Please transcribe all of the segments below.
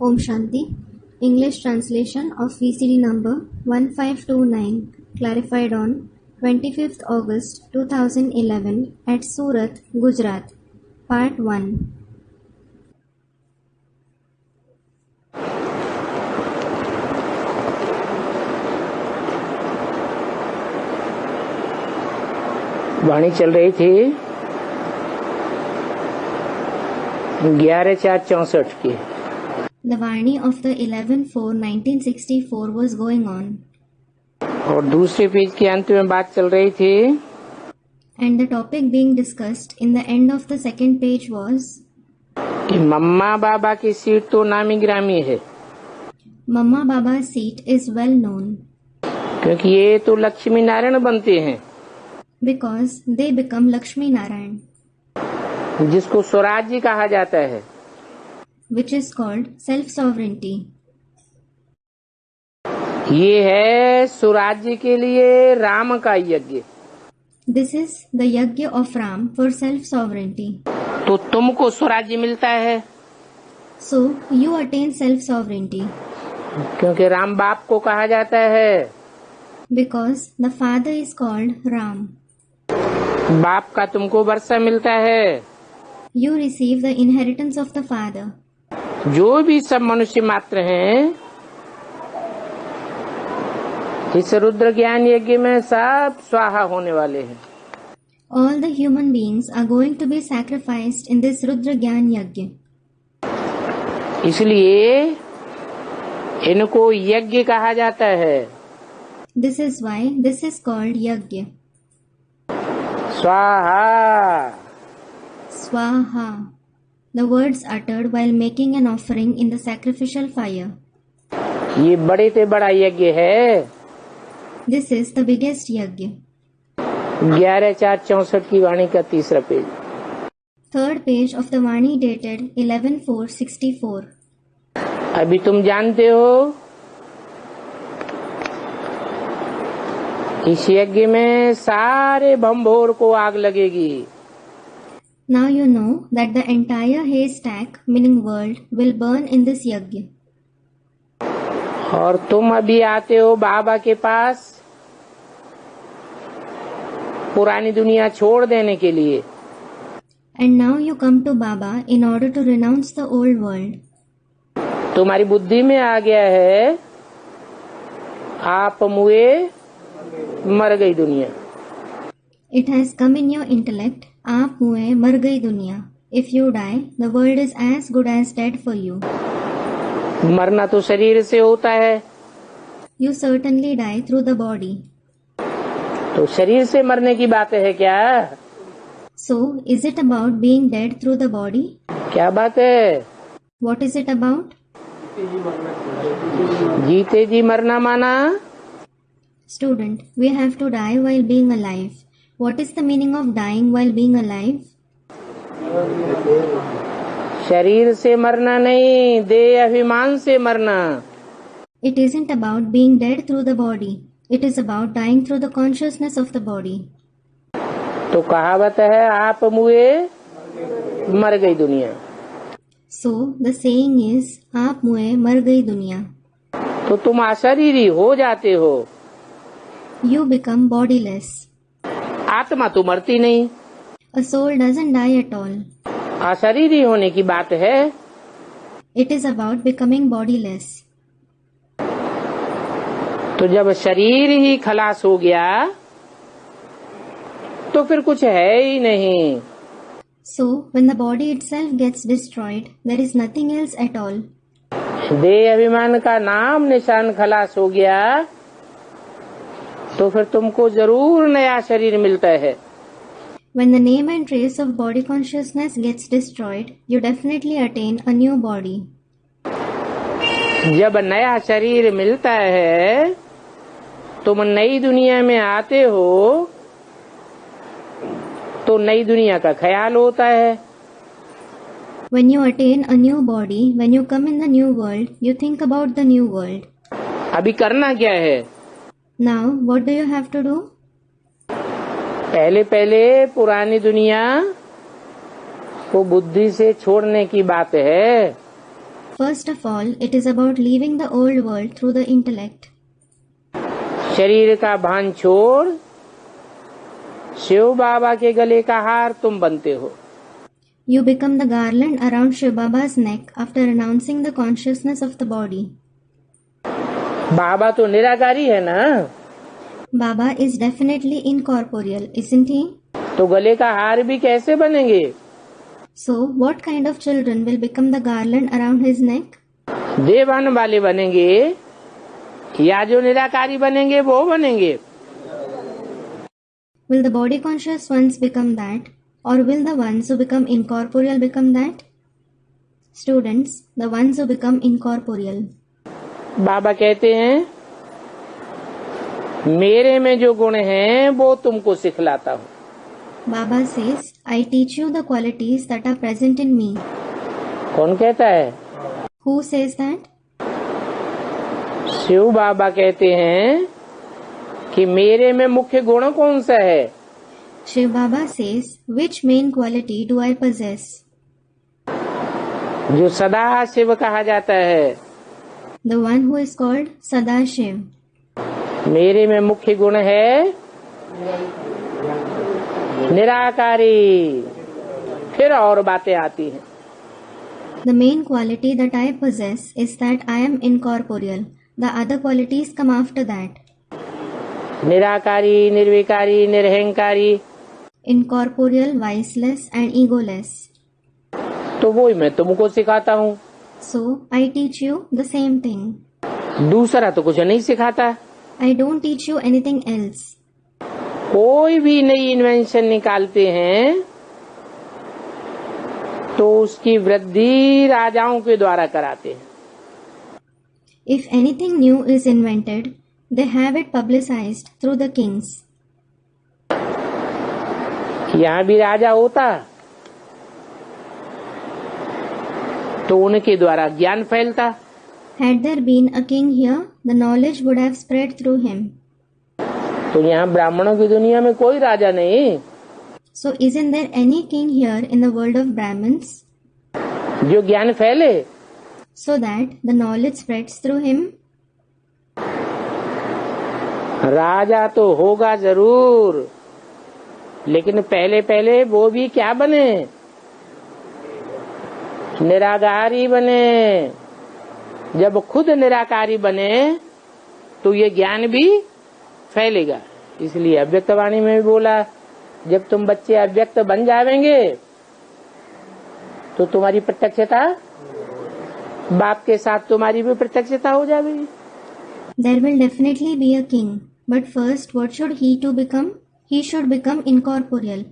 Om Shanti. English translation of VCD number 1529 clarified on 25th August 2011 at Surat, Gujarat. Part 1. वाणी चल रही थी 11/4/64 की। The Vani of the 11/4/1964 was going on. और दूसरे page के अंत में बात चल रही थी And the topic being discussed in the end of the second page was कि मम्मा बाबा की सीट तो नामी ग्रामी है, Mama Baba's seat is well known क्योंकि ये तो लक्ष्मी नारायण बनते हैं, because they become Lakshmi Narayan, जिसको स्वराज्य कहा जाता है। which is called self-sovereignty. ये है स्वराज्य के लिए राम का यज्ञ। This is the Yajna of Ram for self-sovereignty. तो तुमको स्वराज्य मिलता है, So, you attain self-sovereignty क्योंकि राम बाप को कहा जाता है। because the father is called Ram. बाप का तुमको वर्षा मिलता है। You receive the inheritance of the father. जो भी सब मनुष्य मात्र हैं, इस रुद्र ज्ञान यज्ञ में सब स्वाहा होने वाले हैं। All the human beings are going to be sacrificed in this Rudra Gyan Yajna. इसलिए इनको यज्ञ कहा जाता है। This is why this is called Yajna. स्वाहा। Swaha. The words uttered while making an offering in the sacrificial fire. ये बड़े से बड़ा यज्ञ है। This is the biggest Yajna. 11/4/64 की वाणी का तीसरा page. Third page of the Vani dated 11/4/64. अभी तुम जानते हो इस यज्ञ में सारे भंभोर को आग लगेगी। Now you know that the entire haystack, meaning world, will burn in this Yajna. और तुम अभी आते हो बाबा के पास पुरानी दुनिया छोड़ देने के लिए। And now you come to Baba in order to renounce the old world. तुम्हारी बुद्धि में आ गया है आप मुए मर गई दुनिया। It has come in your intellect, आप हुए मर गई दुनिया. If you die, the world is as good as dead for you. मरना तो शरीर से होता है, You certainly die through the body. तो शरीर से मरने की बात है क्या? So, is it about being dead through the body? क्या बात है? What is it about? जीते जी मरना माना Student, we have to die while being alive. What is the meaning of dying while being alive? शरीर से मरना नहीं, देह अभिमान से मरना। It isn't about being dead through the body. It is about dying through the consciousness of the body. तो कहावत है आप मुए मर गई दुनिया। So, the saying is, आप मुए मर गई दुनिया. तो तुम अशरीरी हो जाते हो। You become bodiless. आत्मा तो मरती नहीं, A soul doesn't die at all. अशरीरी होने की बात है। It is about becoming bodiless. तो जब शरीर ही खलास हो गया तो फिर कुछ है ही नहीं। So, when the body itself gets destroyed, there is nothing else at all. देह अभिमान का नाम निशान खलास हो गया तो फिर तुमको जरूर नया शरीर मिलता है। When the name and trace of body consciousness gets destroyed, you definitely attain a new body. जब नया शरीर मिलता है तुम नई दुनिया में आते हो तो नई दुनिया का ख्याल होता है। When you attain a new body, when you come in the new world, you think about the new world. अभी करना क्या है? Now, what do you have to do? पहले पहले पुरानी दुनिया को बुद्धि से छोड़ने की बात है। First of all, it is about leaving the old world through the intellect. शरीर का भान छोड़ शिव बाबा के गले का हार तुम बनते हो. You become the garland around Shiv Baba's neck after renouncing the consciousness of the body. बाबा तो निराकारी है ना, Baba is definitely incorporeal, isn't he? तो गले का हार भी कैसे बनेंगे? So, what kind of children will become the garland around his neck? देवान वाले बनेंगे या जो निराकारी बनेंगे वो बनेंगे? Will the body conscious ones become that, or will the ones who become incorporeal become that? Students, the ones who become incorporeal. बाबा कहते हैं मेरे में जो गुण हैं वो तुमको सिखलाता हूँ. Baba says, I teach you the qualities that are present in me. कौन कहता है? Who says that? शिव बाबा कहते हैं कि मेरे में मुख्य गुण कौन सा है? Shiv Baba says, which main quality do I possess? जो सदा शिव कहा जाता है. The one who is called Sadashiv. मेरे में मुख्य गुण है निराकारी. फिर और बातें आती हैं. The main quality that I possess is that I am incorporeal. The other qualities come after that. निराकारी, निर्विकारी, निरहंकारी. Incorporeal, viceless and egoless. तो वो ही मैं तुमको सिखाता हूँ. So, I teach you the same thing. दूसरा तो कुछ नहीं सिखाता. I don't teach you anything else. कोई भी नई इन्वेंशन निकालते हैं तो उसकी वृद्धि राजाओं के द्वारा कराते हैं. If anything new is invented, they have it publicized through the kings. यहाँ भी राजा होता तो उनके द्वारा ज्ञान फैलता. Had there been a king here, the knowledge would have spread through him. तो यहाँ ब्राह्मणों की दुनिया में कोई राजा नहीं. So, isn't there any king here in the world of Brahmins? जो ज्ञान फैले. So that the knowledge spreads through him? राजा तो होगा जरूर, लेकिन पहले पहले वो भी क्या बने? निराकारी बने. जब खुद निराकारी बने तो ये ज्ञान भी फैलेगा. इसलिए अव्यक्तवाणी में भी बोला जब तुम बच्चे अव्यक्त बन जावेंगे तो तुम्हारी प्रत्यक्षता बाप के साथ तुम्हारी भी प्रत्यक्षता हो जाएगी. There will definitely be a king. But first, what should he to become? He should become incorporeal.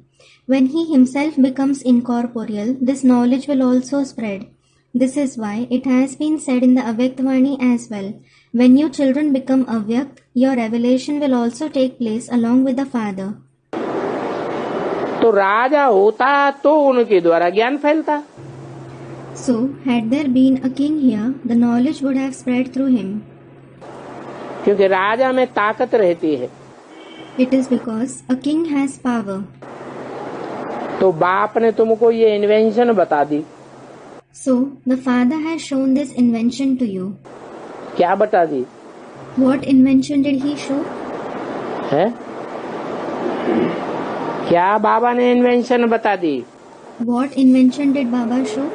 When he himself becomes incorporeal, this knowledge will also spread. This is why it has been said in the Avyaktavani as well. When you children become avyakt, your revelation will also take place along with the father. तो राजा होता तो उनके द्वारा ज्ञान फैलता. So, had there been a king here, the knowledge would have spread through him. क्योंकि राजा में ताकत रहती है. It is because a king has power. तो बाप ने तुमको ये इन्वेंशन बता दी. So, the father has shown this invention to you. क्या बता दी? What invention did he show? है? क्या बाबा ने इन्वेंशन बता दी? What invention did Baba show?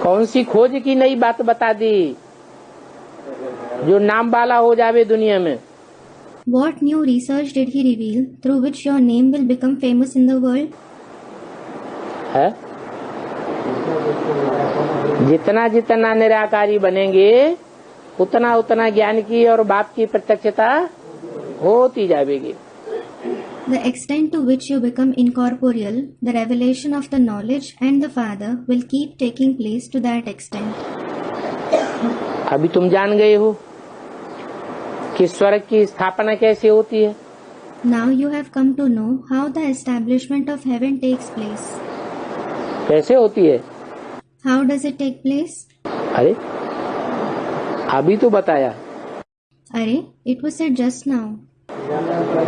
कौन सी खोज की नई बात बता दी जो नाम वाला हो जावे दुनिया में? What new research did he reveal through which your name will become famous in the world? है? जितना जितना निराकारी बनेंगे उतना उतना ज्ञान की और बाप की प्रत्यक्षता होती जाएगी. The extent to which you become incorporeal, the revelation of the knowledge and the Father will keep taking place to that extent. अभी तुम जान गए हो कि स्वर्ग की स्थापना कैसे होती है. Now you have come to know how the establishment of heaven takes place. कैसे होती है? How does it take place? अरे अभी तो बताया. अरे, it was said just now.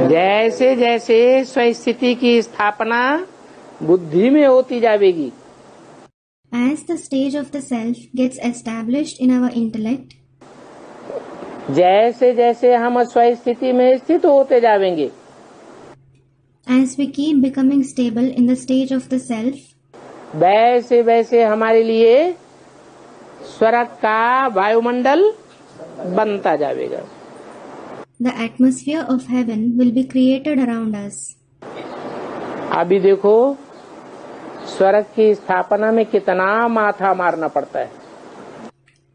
जैसे जैसे स्वस्थिति की स्थापना बुद्धि में होती जाएगी, As the stage of the self gets established in our intellect, जैसे जैसे हम स्वस्थिति में स्थित होते जाएंगे, as we keep becoming stable in the stage of the self, वैसे वैसे हमारे लिए स्वर्ग का वायुमंडल बनता जाएगा। the atmosphere of heaven will be created around us. अभी देखो स्वर्ग की स्थापना में कितना माथा मारना पड़ता है।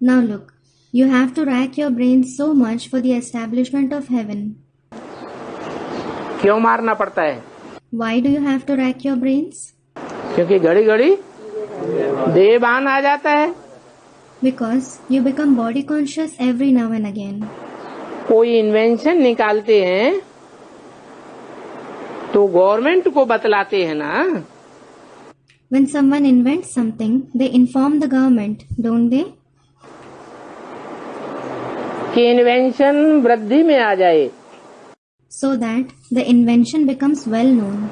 Now look, you have to rack your brains so much for the establishment of heaven. क्यों मारना पड़ता है? Why do you have to rack your brains? क्योंकि घड़ी घड़ी देहभान आ जाता है। Because you become body conscious every now and again. कोई इन्वेंशन निकालते हैं तो गवर्नमेंट को बतलाते हैं ना। When someone invents something, they inform the government, don't they? कि इन्वेंशन वृद्धि में आ जाए, So that the invention becomes well known.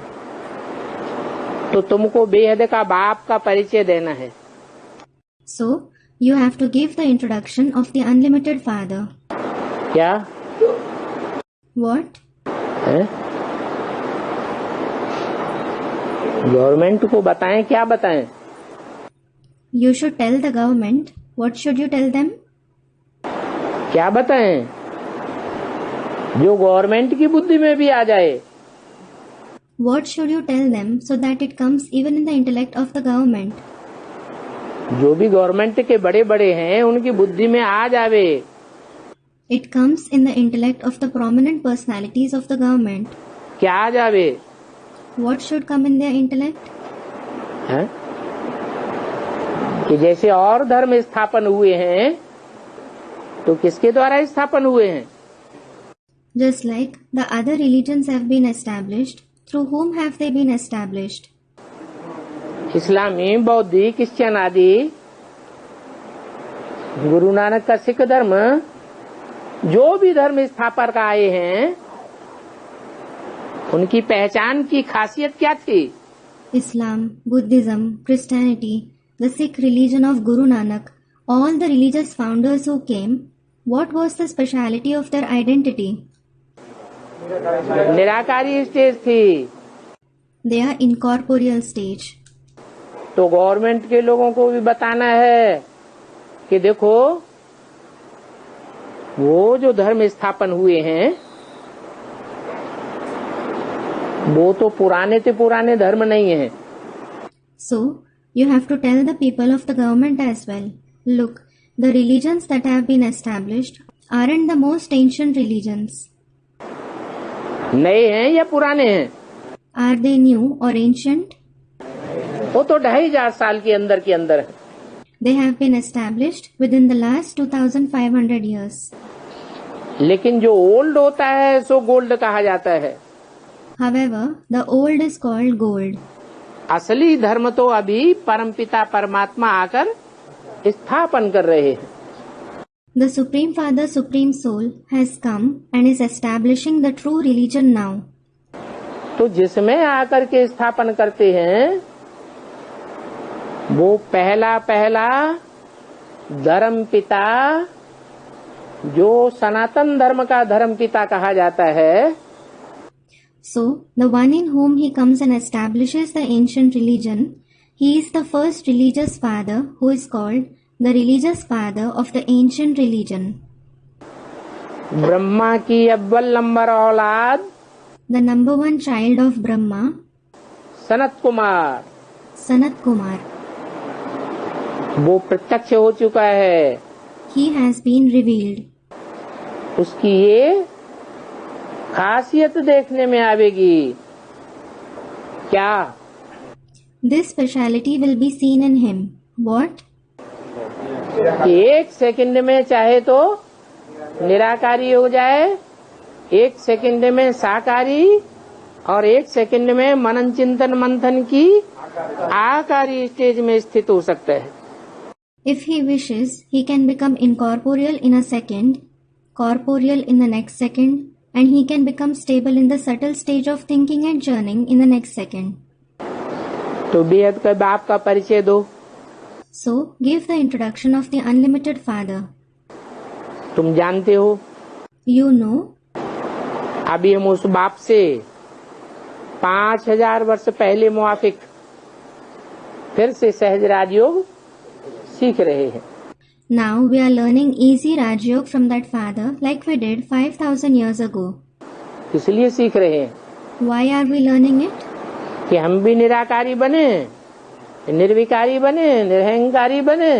तो तुमको बेहद का बाप का परिचय देना है। So, you have to give the introduction of the unlimited Father. क्या What? है? गवर्नमेंट को बताएं, क्या बताएं? You should tell the government. What should you tell them? क्या बताएं जो गवर्नमेंट की बुद्धि में भी आ जाए। What should you tell them so that it comes even in the intellect of the government? जो भी गवर्नमेंट के बड़े बड़े हैं उनकी बुद्धि में आ जावे। It comes in the intellect of the prominent personalities of the government. क्या आ जावे? What should come in their intellect? है? कि जैसे और धर्म स्थापन हुए हैं तो किसके द्वारा स्थापन हुए हैं? Just like the other religions have been established, through whom have they been established? इस्लामी, बौद्धी, क्रिश्चियन आदि, गुरु नानक का सिख धर्म, जो भी धर्म स्थापक आए हैं उनकी पहचान की खासियत क्या थी? Islam, Buddhism, Christianity, the Sikh religion of Guru Nanak, all the religious founders who came, what was the speciality of their identity? निराकारी स्टेज थी। They are incorporeal stage. तो गवर्नमेंट के लोगों को भी बताना है कि देखो वो जो धर्म स्थापन हुए हैं वो तो पुराने धर्म नहीं है। So, you have to tell the people of the government as well. Look, the religions that have been established aren't the most ancient religions. नए हैं या पुराने हैं? Are they new or ancient? वो तो 2500 साल के अंदर है। They have been established within the last 2500 years. लेकिन जो ओल्ड होता है सो गोल्ड कहा जाता है। However, the old is called gold. असली धर्म तो अभी परमपिता परमात्मा आकर स्थापन कर रहे हैं। The Supreme Father, Supreme Soul has come and is establishing the true religion now. तो जिसमें आकर के स्थापन करते हैं वो पहला धर्म पिता, जो सनातन धर्म का धर्म पिता कहा जाता है। So, the one in whom he comes and establishes the ancient religion, he is the first religious father who is called the religious father of the ancient religion. Brahma की अव्वल नंबर औलाद, The number one child of Brahma, Sanat Kumar, Sanat Kumar. वो प्रत्यक्ष हो चुका है। He has been revealed. उसकी ये खासियत देखने में आवेगी। क्या? This speciality will be seen in him. What? एक सेकंड में चाहे तो निराकारी हो जाए, एक सेकंड में साकारी और एक सेकंड में मनन चिंतन मंथन की आकारी स्टेज में स्थित हो सकता है। If he wishes, he can become incorporeal in a second, corporeal in the next second, and he can become stable in the subtle stage of thinking and churning in the next second. तो बेहद का बाप का परिचय दो। So, give the introduction of the unlimited Father. तुम जानते हो, You know, अभी हम उस बाप से 5000 वर्ष पहले मुआफिक फिर से सहज राजयोग सीख रहे हैं। now we are learning easy Raj Yoga from that Father like we did 5000 years ago. इसलिए सीख रहे हैं Why are we learning it? कि हम भी निराकारी बने, निर्विकारी बने, निरहंकारी बने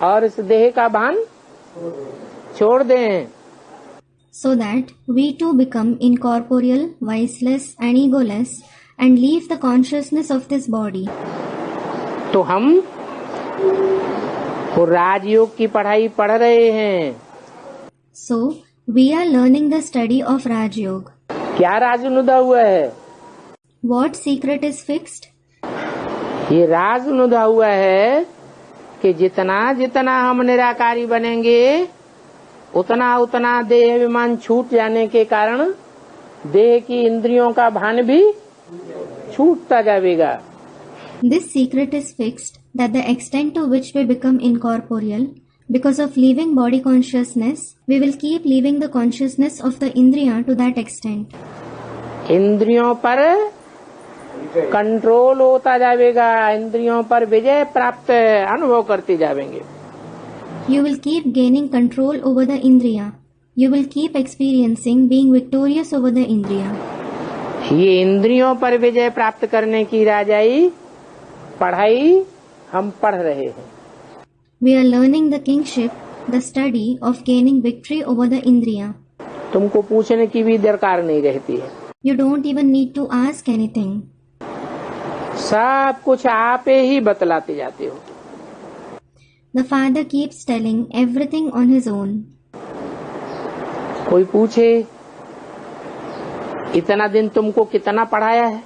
और इस देह का भान छोड़ दें। So that we too become incorporeal, viceless and egoless and leave the consciousness of this body. तो हम वो राजयोग की पढ़ाई पढ़ रहे हैं। So, we are learning the study of Raj Yoga. क्या राज नुदा हुआ है? What secret is fixed? ये राज नुदा हुआ है कि जितना जितना हम निराकारी बनेंगे उतना उतना देह अभिमान छूट जाने के कारण देह की इंद्रियों का भान भी छूटता जाएगा। This secret is fixed that the extent to which we become incorporeal, because of leaving body consciousness, we will keep leaving the consciousness of the indriya to that extent. इंद्रियों पर कंट्रोल होता जाएगा, इंद्रियों पर विजय प्राप्त अनुभव करते जाएंगे। You will keep gaining control over the indriya. You will keep experiencing being victorious over the indriya. ये इंद्रियों पर विजय प्राप्त करने की राजाई पढ़ाई हम पढ़ रहे हैं। We are learning the kingship, the study of gaining victory over the indriya. तुमको पूछने की भी दरकार नहीं रहती है, You don't even need to ask anything. सब कुछ आप ही बतलाते जाते हो। The Father keeps telling everything on his own. कोई पूछे इतना दिन तुमको कितना पढ़ाया है?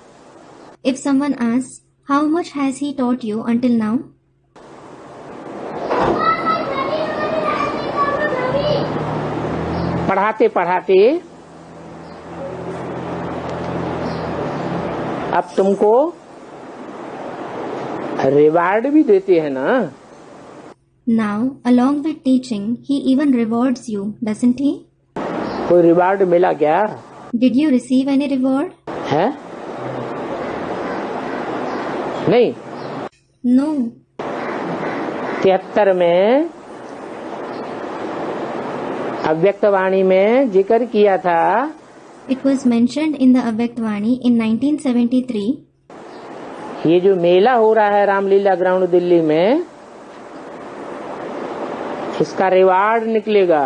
If someone asks, how much has he taught you until now? पढ़ाते पढ़ाते अब तुमको रिवार्ड भी देते हैं ना। Now, along with teaching, he even rewards you, doesn't he? कोई रिवार्ड मिला क्या? Did you receive any reward? है? नहीं। No. 73 में अव्यक्तवाणी में जिक्र किया था, It was mentioned in the Avyaktvani in 1973. ये जो मेला हो रहा है रामलीला ग्राउंड दिल्ली में, इसका रिवार्ड निकलेगा।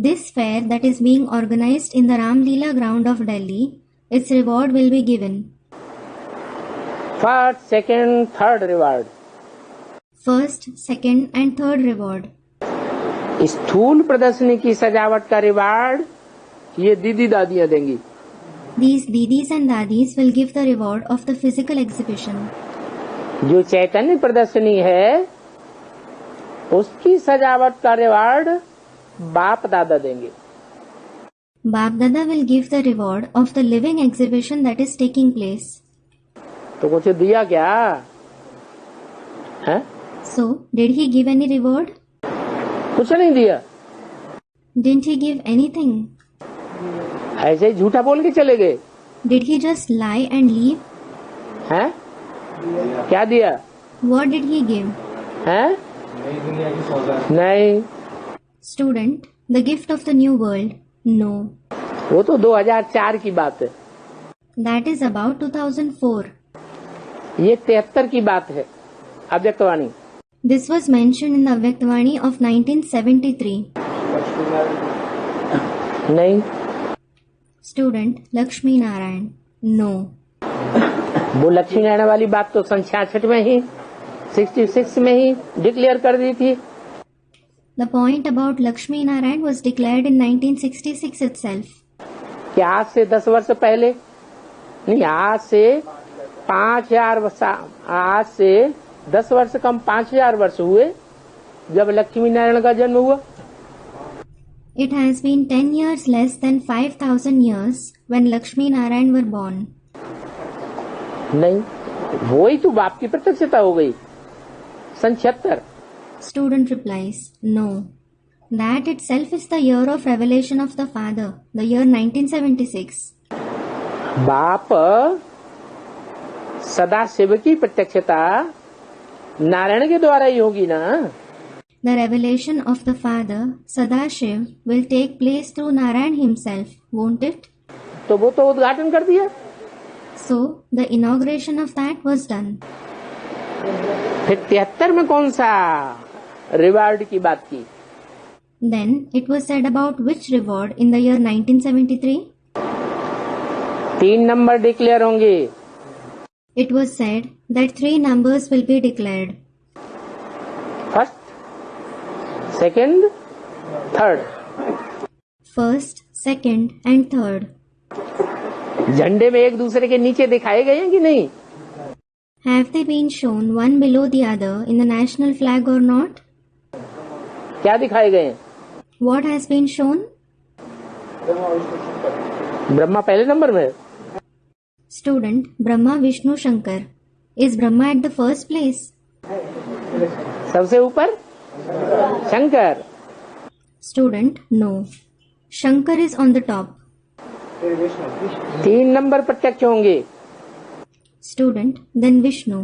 This fair that is being organized in the Ram Leela ground of Delhi, its reward will be given. First, second, third reward. First, second and third reward. स्थूल प्रदर्शनी की सजावट का रिवार्ड ये दीदी दादियां देंगी। These didis and dadis will give the reward of the physical exhibition. जो चैतन्य प्रदर्शनी है उसकी सजावट का रिवार्ड बाप दादा देंगे। Bap Dada will give the reward of the living exhibition that is taking place. तो कुछ दिया क्या है? So, did he give any reward? कुछ नहीं दिया, Didn't he give anything? ऐसे ही झूठा बोल के चले गए। Did he just lie and leave? हैं? क्या दिया? What did he give? हैं? नहीं, Student, the gift of the new world? No. वो तो 2004 की बात है, That is about 2004. ये 73 की बात है अव्यक्तवाणी। This was mentioned in the Avyaktvani of 1973. नहीं, Student, Lakshmi Narayan? No. वो लक्ष्मी नारायण वाली बात तो सन 66 में ही 66 में ही डिक्लेयर कर दी थी। The point about Lakshmi Narayan was declared in 1966 itself. कि आज से 10 वर्ष पहले नहीं, आज से 5000 वर्ष, आज से 10 वर्ष कम 5000 वर्ष हुए जब लक्ष्मी नारायण का जन्म हुआ। It has been 10 years less than 5,000 years when Lakshmi Narayan were born. नहीं, वो ही तो बाप की प्रत्यक्षता हो गई। सन 76। Student replies, no. That itself is the year of revelation of the Father, the year 1976. बाप सदा शिव की प्रत्यक्षता नारायण के द्वारा ही होगी ना। The revelation of the Father, Sadashiv, will take place through Narayan himself, won't it? तो वो तो उद्घाटन कर दिया। So, the inauguration of that was done. फिर 73 में कौन सा रिवार्ड की बात की? Then, it was said about which reward in the year 1973? 3 number declare होंगे। It was said that 3 numbers will be declared. First, second, third. First, second and third. झंडे में एक दूसरे के नीचे दिखाए गए हैं कि नहीं? Have they been shown one below the other in the national flag or not? क्या दिखाए गए हैं? What has been shown? Brahma पहले नंबर में। Student, Brahma, Vishnu, Shankar. Is Brahma at the first place? सबसे ऊपर Shankar. Student, no. Shankar is on the top. 3 number प्रत्यक्ष होंगे। Student, then Vishnu.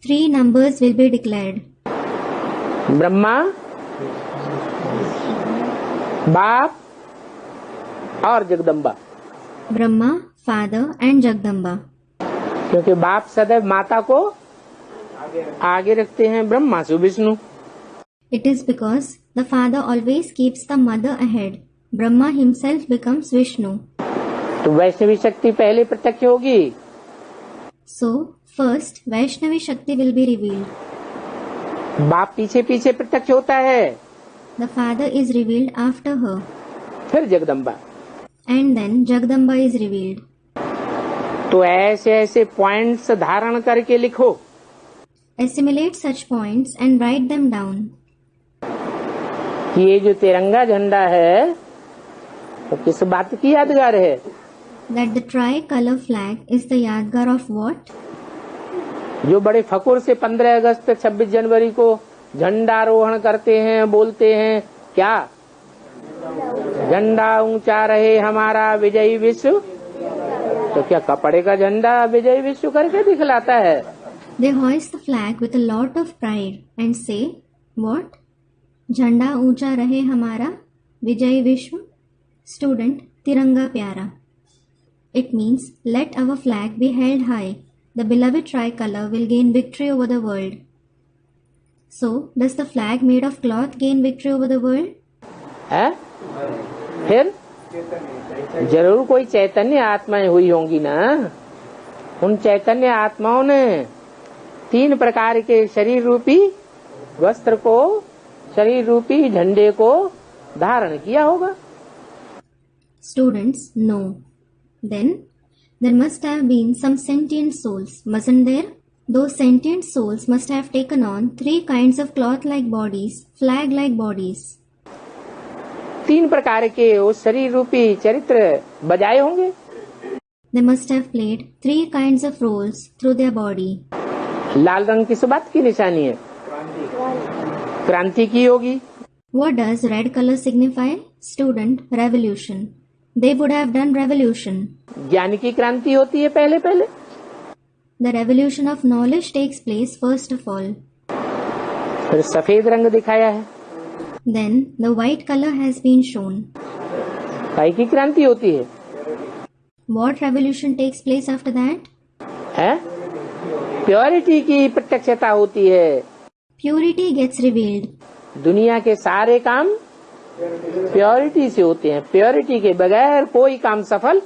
3 numbers will be declared. Brahma, बाप और Jagdamba. Brahma, Father and Jagdamba. क्योंकि बाप सदैव माता को आगे रखते हैं, ब्रह्मा से Vishnu. It is because the Father always keeps the mother ahead. Brahma himself becomes Vishnu. तो वैष्णवी शक्ति पहले प्रत्यक्ष होगी। So, first, Vaishnavi Shakti will be revealed. बाप पीछे पीछे प्रत्यक्ष होता है। The Father is revealed after her. फिर Jagdamba. And then Jagdamba is revealed. तो ऐसे ऐसे पॉइंट्स धारण करके लिखो। Assimilate such points and write them down. कि ये जो तिरंगा झंडा है वो किस बात की यादगार है? That the tricolor flag is the yadgar of what? जो बड़े फकुर से 15 अगस्त 26 जनवरी को झंडारोहण करते हैं, बोलते हैं क्या? झंडा ऊंचा रहे हमारा विजयी विश्व। तो क्या कपड़े का झंडा विजयी विश्व करके दिखलाता है? They hoist the flag with a lot of pride and say, what? झंडा ऊंचा रहे हमारा विजयी विश्व। Student, तिरंगा प्यारा. It means let our flag be held high. The beloved tricolor will gain victory over the world. So, does the flag made of cloth gain victory over the world? है? फिर जरूर कोई चैतन्य आत्माएं हुई होंगी ना। उन चैतन्य आत्माओं ने 3 प्रकार के शरीर रूपी वस्त्र को, शरीर रूपी झंडे को धारण किया होगा। Students, no. Then, there must have been some sentient souls, mustn't there? Those sentient souls must have taken on 3 kinds of cloth-like bodies, flag-like bodies. 3 प्रकार के उस शरीर रूपी चरित्र बजाए होंगे। They must have played 3 kinds of roles through their body. लाल रंग किस बात की निशानी है? क्रांति की होगी। What does red color signify? Student, revolution. They would have done revolution. ज्ञान की क्रांति होती है पहले पहले। The revolution of knowledge takes place first of all. फिर सफेद रंग दिखाया है। Then the white color has been shown. काय की क्रांति होती है? What revolution takes place after that? है? प्योरिटी की प्रत्यक्षता होती है। Purity gets revealed. दुनिया के सारे काम प्योरिटी से होते हैं। प्योरिटी के बगैर कोई काम सफल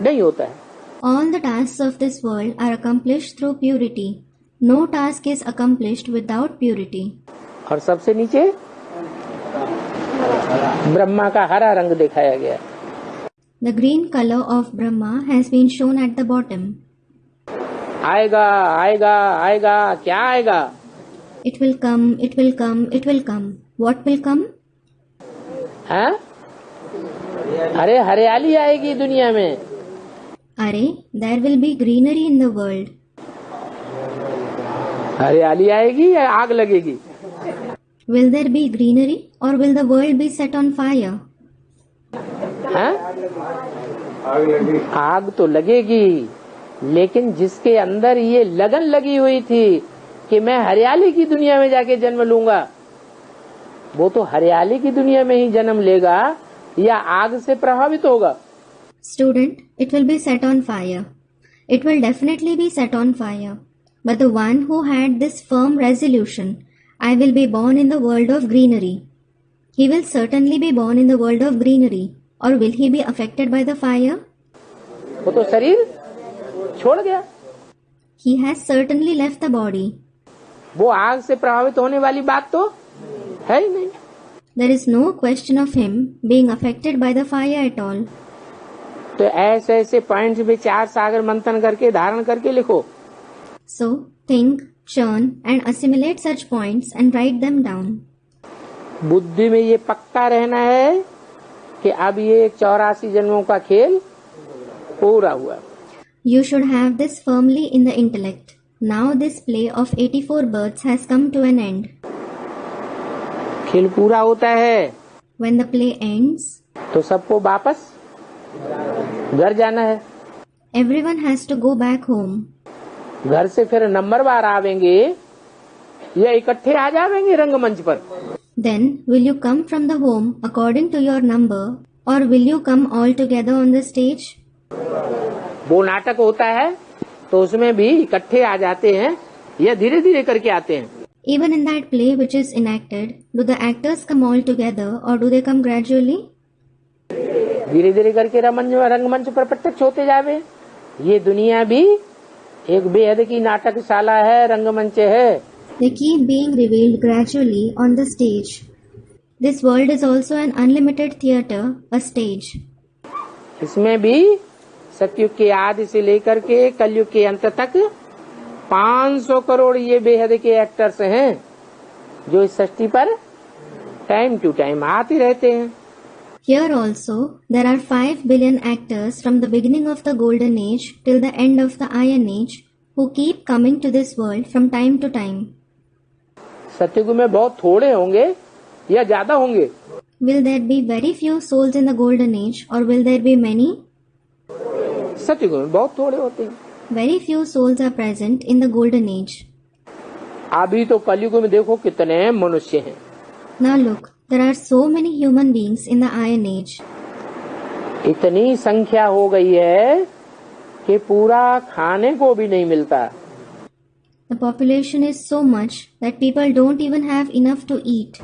नहीं होता है। All the tasks of this world are accomplished through purity. No task is accomplished without purity. और सबसे नीचे ब्रह्मा का हरा रंग दिखाया गया। The green color of Brahma has been shown at the bottom. आएगा आएगा आएगा, क्या आएगा? It will come, it will come, it will come. What will come? है? अरे हरियाली आएगी दुनिया में। Are, there will be greenery in the world. हरियाली आएगी या आग लगेगी? Will there be greenery or will the world be set on fire? हैं? आग तो लगेगी, लेकिन जिसके अंदर ये लगन लगी हुई थी कि मैं हरियाली की दुनिया में जाके जन्म लूंगा, वो तो हरियाली की दुनिया में ही जन्म लेगा या आग से प्रभावित होगा? Student, it will be set on fire. It will definitely be set on fire. But the one who had this firm resolution, I will be born in the world of greenery. He will certainly be born in the world of greenery. Or will he be affected by the fire? वो तो शरीर छोड़ गया, He has certainly left the body. वो आग से प्रभावित होने वाली बात तो है ही नहीं। There is no question of him being affected by the fire at all. तो ऐसे ऐसे पॉइंट्स विचार सागर मंथन करके धारण करके लिखो। So, think, churn and assimilate such points and write them down. बुद्धि में ये पक्का रहना है कि अब ये 84 जन्मों का खेल पूरा हुआ। You should have this firmly in the intellect. Now this play of 84 births has come to an end. खेल पूरा होता है When the play ends, तो सबको वापस घर जाना है। everyone has to go back home. घर से फिर नंबरवार आवेंगे या इकट्ठे आ जावेंगे रंगमंच पर? Then, will you come from the home according to your number or will you come all together on the stage? वो नाटक होता है तो उसमें भी इकट्ठे आ जाते हैं या धीरे धीरे करके आते हैं? Even in that play which is enacted, do the actors come all together or do they come gradually? धीरे धीरे करके रंगमंच पर प्रत्यक्ष होते जावे। ये दुनिया भी एक बेहद की नाटकशाला है, रंगमंच है। They keep being revealed gradually on the stage. This world is also an unlimited theatre, a stage. इसमें भी सतयुग के आदि से लेकर के कलयुग के अंत तक 500 करोड़ ये बेहद के एक्टर्स हैं जो इस सृष्टि पर टाइम टू टाइम आते रहते हैं। Here also, there are 5 billion actors from the beginning of the Golden Age till the end of the Iron Age who keep coming to this world from time to time. सतयुग में बहुत थोड़े होंगे या ज्यादा होंगे? Will there be very few souls in the Golden Age or will there be many? सतयुग में बहुत थोड़े होते हैं। Very few souls are present in the Golden Age. अभी तो कलयुग में देखो कितने मनुष्य हैं। Now look, there are so many human beings in the Iron Age. इतनी संख्या हो गई है कि पूरा खाने को भी नहीं मिलता। The population is so much that people don't even have enough to eat.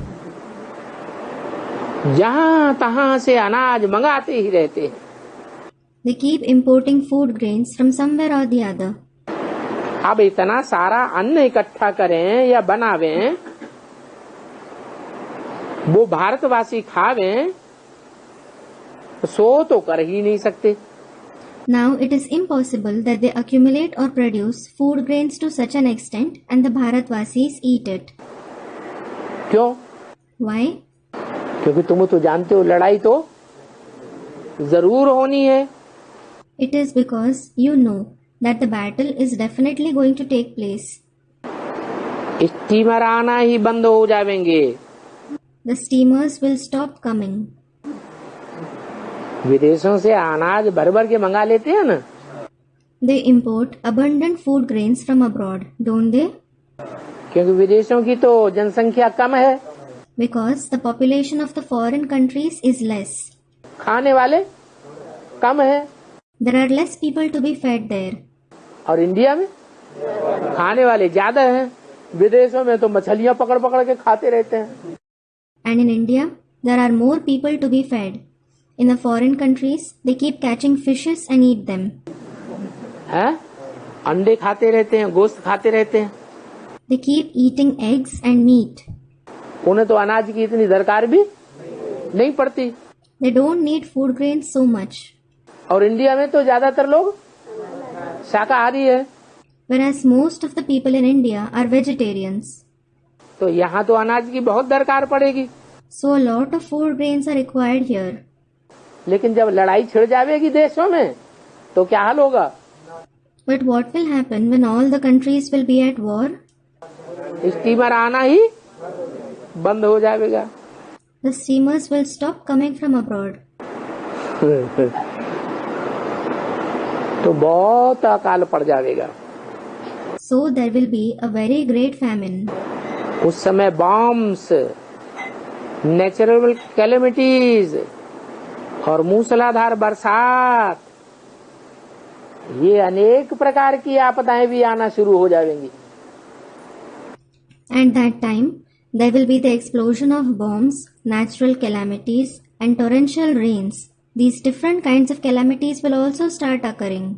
जहाँ तहाँ से अनाज मंगाते ही रहते हैं। They keep importing food grains from somewhere or the other. अब इतना सारा अन्न इकट्ठा करें या बनावें, वो भारतवासी खावें, सो तो कर ही नहीं सकते। Now it is impossible that they accumulate or produce food grains to such an extent and the Bharatvasis eat it. क्यों? Why? क्योंकि तुम तो जानते हो लड़ाई तो जरूर होनी है। It is because you know that the battle is definitely going to take place. Steamer आना ही बंद हो जाएंगे। The steamers will stop coming. विदेशों से अनाज भर भर के मंगा लेते हैं ना। They import abundant food grains from abroad, don't they? क्योंकि विदेशों की तो जनसंख्या कम है। Because the population of the foreign countries is less. खाने वाले कम है। There are less people to be fed there. और इंडिया में खाने वाले ज्यादा हैं। विदेशों में तो मछलियां पकड़ पकड़ के खाते रहते हैं। And in India, there are more people to be fed. In the foreign countries, they keep catching fishes and eat them. हैं? अंडे खाते रहते हैं, गोश्त खाते रहते हैं। They keep eating eggs and meat. उन्हें तो अनाज की इतनी दरकार भी नहीं पड़ती। They don't need food grains so much. और इंडिया में तो ज्यादातर लोग शाकाहारी है। Whereas most of the people in India are vegetarians. तो यहाँ तो अनाज की बहुत दरकार पड़ेगी। So a lot of food grains are required here. लेकिन जब लड़ाई छिड़ जाएगी देशों में तो क्या हाल होगा? But what will happen when all the countries will be at war? Steamer आना ही बंद हो जाएगा। The steamers will stop coming from abroad. तो बहुत अकाल पड़ जाएगा। So there will be a very great famine. उस समय बॉम्ब्स, नेचुरल कैलेमिटीज और मूसलाधार बरसात, ये अनेक प्रकार की आपदाएं भी आना शुरू हो जाएंगी। At that time, there will be the explosion of bombs, natural calamities, and torrential rains. These different kinds of calamities will also start occurring.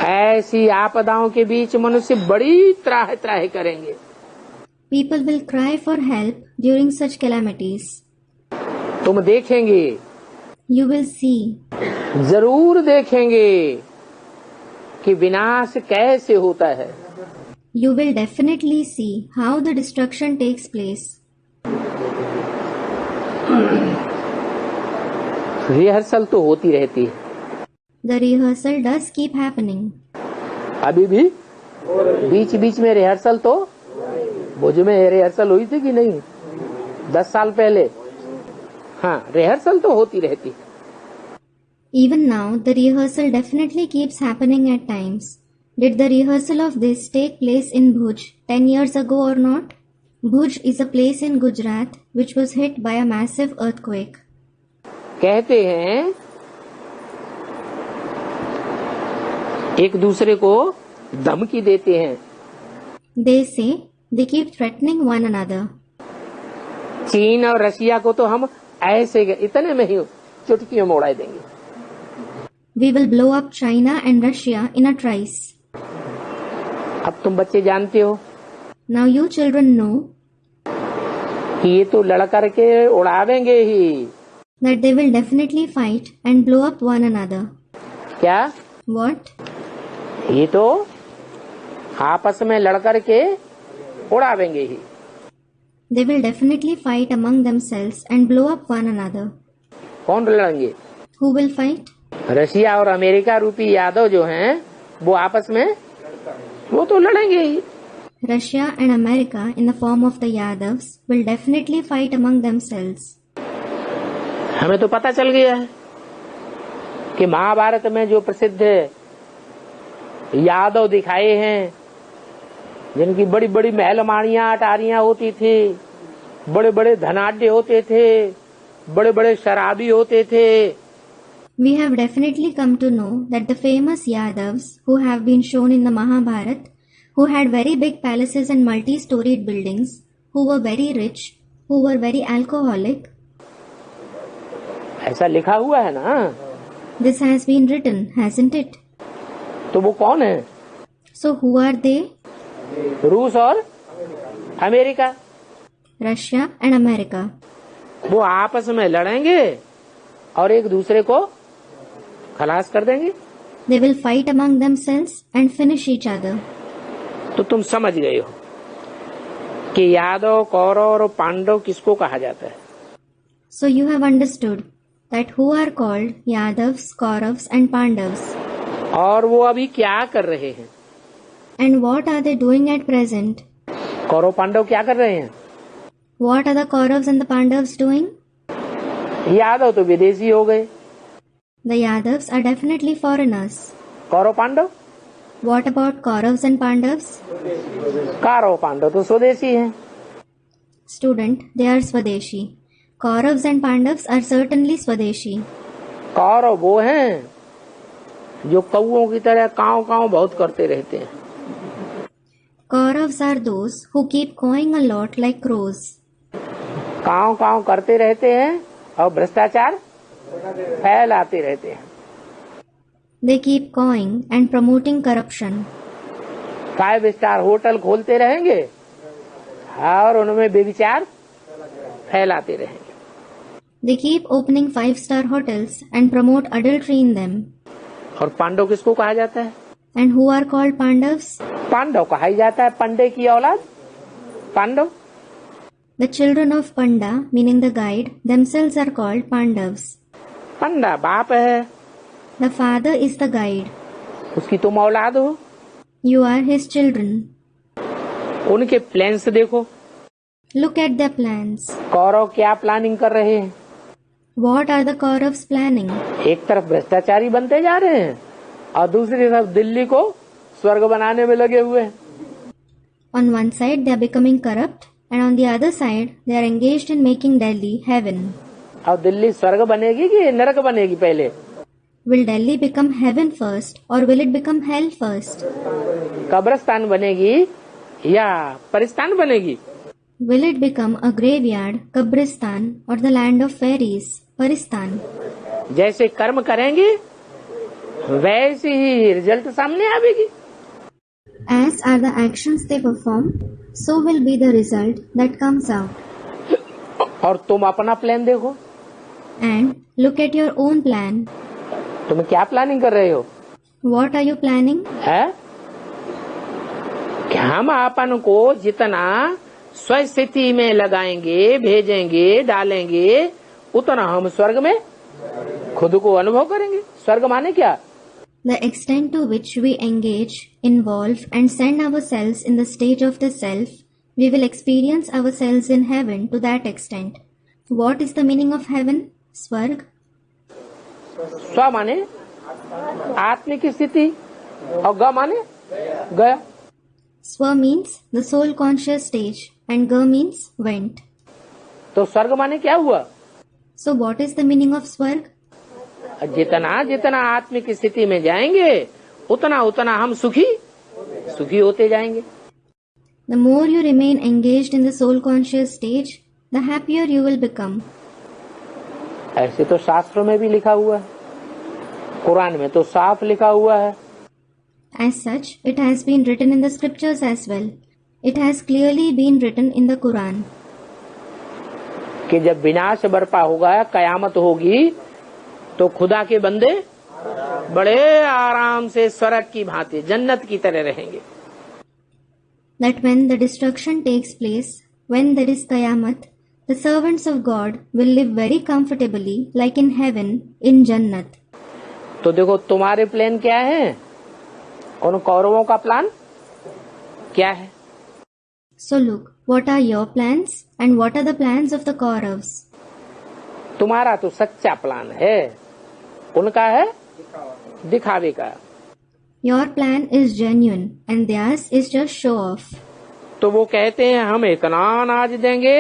ऐसी आपदाओं के बीच मनुष्य बड़ी त्राह त्राह करेंगे। People will cry for help during such calamities. तुम देखेंगे, You will see, जरूर देखेंगे कि विनाश कैसे होता है। you will definitely see how the destruction takes place. Rehearsal तो होती रहती है। The rehearsal does keep happening. अभी भी बीच बीच में रिहर्सल तो, भुज में रिहर्सल हुई थी कि नहीं 10 साल पहले? हाँ, रिहर्सल तो होती रहती। Even now, the rehearsal definitely keeps happening at times. Did the rehearsal of this take place in Bhuj 10 years ago or not? Bhuj is a place in Gujarat which was hit by a massive earthquake. कहते हैं एक दूसरे को धमकी देते हैं। They say they keep threatening one another. चीन और रशिया को तो हम ऐसे इतने में ही चुटकियों में उड़ा देंगे। We will blow up China and Russia in a trice. अब तुम बच्चे जानते हो Now you children know कि ये तो लड़ करके उड़ावेंगे ही। that they will definitely fight and blow up one another. क्या? What? ये तो आपस में लड़ करके उड़ावेंगे ही। They will definitely fight among themselves and blow up one another. कौन लड़ेंगे? Who will fight? रशिया और अमेरिका रूपी यादव जो हैं वो आपस में वो तो लड़ेंगे ही। Russia and America in the form of the Yadavs will definitely fight among themselves. हमें तो पता चल गया है कि महाभारत में जो प्रसिद्ध यादव दिखाए हैं, जिनकी बड़ी बड़ी महलमानियां अटारियां होती थी, बड़े बड़े धनाढ्य होते थे, बड़े बड़े शराबी होते थे, We have definitely come to know that the famous Yadavs who have been shown in the Mahabharata, who had very big palaces and multi-storied buildings, who were very rich, who were very alcoholic. ऐसा लिखा हुआ है ना? This has been written, hasn't it? तो वो कौन है? So who are they? रूस और अमेरिका। Russia and America. वो आपस में लड़ेंगे और एक दूसरे को खलास कर देंगे। They will fight among themselves and finish each other. तो तुम समझ गए हो कि यादव, कौरव और पांडव किसको कहा जाता है। So you have understood that who are called Yadavs, Kauravs and Pandavs. और वो अभी क्या कर रहे हैं? And what are they doing at present? Kaurava Pandav क्या कर रहे हैं? What are the Kauravs and the Pandavs doing? Yadav तो विदेशी हो गए। The Yadavs are definitely foreigners. Kaurava Pandav? What about Kauravs and Pandavs? Kaurava Pandav तो स्वदेशी हैं। Student, they are Swadeshi. Kauravs and Pandavs are certainly Swadeshi. Kaurava वो हैं जो कौओं की तरह काव काव बहुत करते रहते हैं। Kauravs are those who keep cawing a lot like crows. काव काव करते रहते हैं और भ्रष्टाचार फैलाते रहते हैं। They keep cawing and promoting corruption. 5 star hotel खोलते रहेंगे और उनमें व्यभिचार फैलाते रहेंगे। They keep opening 5-star hotels and promote adultery in them. और पांडव किसको कहा जाता है? And who are called Pandavs? Pandav कहा ही जाता है पंडे की औलाद Pandav. The children of Panda, meaning the guide, themselves are called Pandavs. पंडा बाप है, The father is the guide. उसकी तुम औलाद हो। You are his children. उनके प्लान्स देखो। Look at their plans. Kaurava क्या प्लानिंग कर रहे हैं? What are the Kauravs planning? एक तरफ भ्रष्टाचारी बनते जा रहे हैं और दूसरी तरफ दिल्ली को स्वर्ग बनाने में लगे हुए हैं। On one side they are becoming corrupt and on the other side they are engaged in making Delhi heaven. अब दिल्ली स्वर्ग बनेगी कि नरक बनेगी पहले? Will Delhi become heaven first or will it become hell first? कब्रिस्तान बनेगी या परिस्तान बनेगी? Will it become a graveyard, Kabristan, or the land of fairies, Paristan? जैसे कर्म करेंगे वैसे ही रिजल्ट सामने आएगी। As are the actions they perform, so will be the result that comes out. और तुम अपना प्लान देखो। And look at your own plan. तुम क्या प्लानिंग कर रहे हो? What are you planning? है कि हम अपन को जितना स्वस्थिति में लगाएंगे, भेजेंगे, डालेंगे, उतना हम स्वर्ग में खुद को अनुभव करेंगे। स्वर्ग माने क्या? The extent to which we engage, involve and send ourselves in the stage of the self, we will experience ourselves in heaven to that extent. What is the meaning of heaven? Swarg. स्व माने आत्मिक स्थिति और ग माने गया। Swa means the soul conscious stage and Ga means went. तो स्वर्ग माने क्या हुआ? So what is the meaning of Swarg? जितना जितना आत्मिक स्थिति में जाएंगे उतना उतना हम सुखी होते जाएंगे। The more you remain engaged in the soul conscious stage, the happier you will become. ऐसे तो शास्त्रों में भी लिखा हुआ है, कुरान में तो साफ लिखा हुआ है। As such, it has been written in the scriptures as well. It has clearly been written in the Quran. कि जब विनाश बरपा होगा, कयामत होगी, तो खुदा के बंदे बड़े आराम से स्वर्ग की भांति जन्नत की तरह रहेंगे। That when the destruction takes place, when there is Qayamat, the servants of God will live very comfortably like in heaven, in Jannat. तो देखो तुम्हारे प्लान क्या है, उन कौरवों का प्लान क्या है? So look, what are your plans and what are the plans of the Kauravas? तुम्हारा तो सच्चा प्लान है, उनका है दिखावे का। Your plan is genuine and theirs is just show off. तो वो कहते हैं हम इतना अनाज देंगे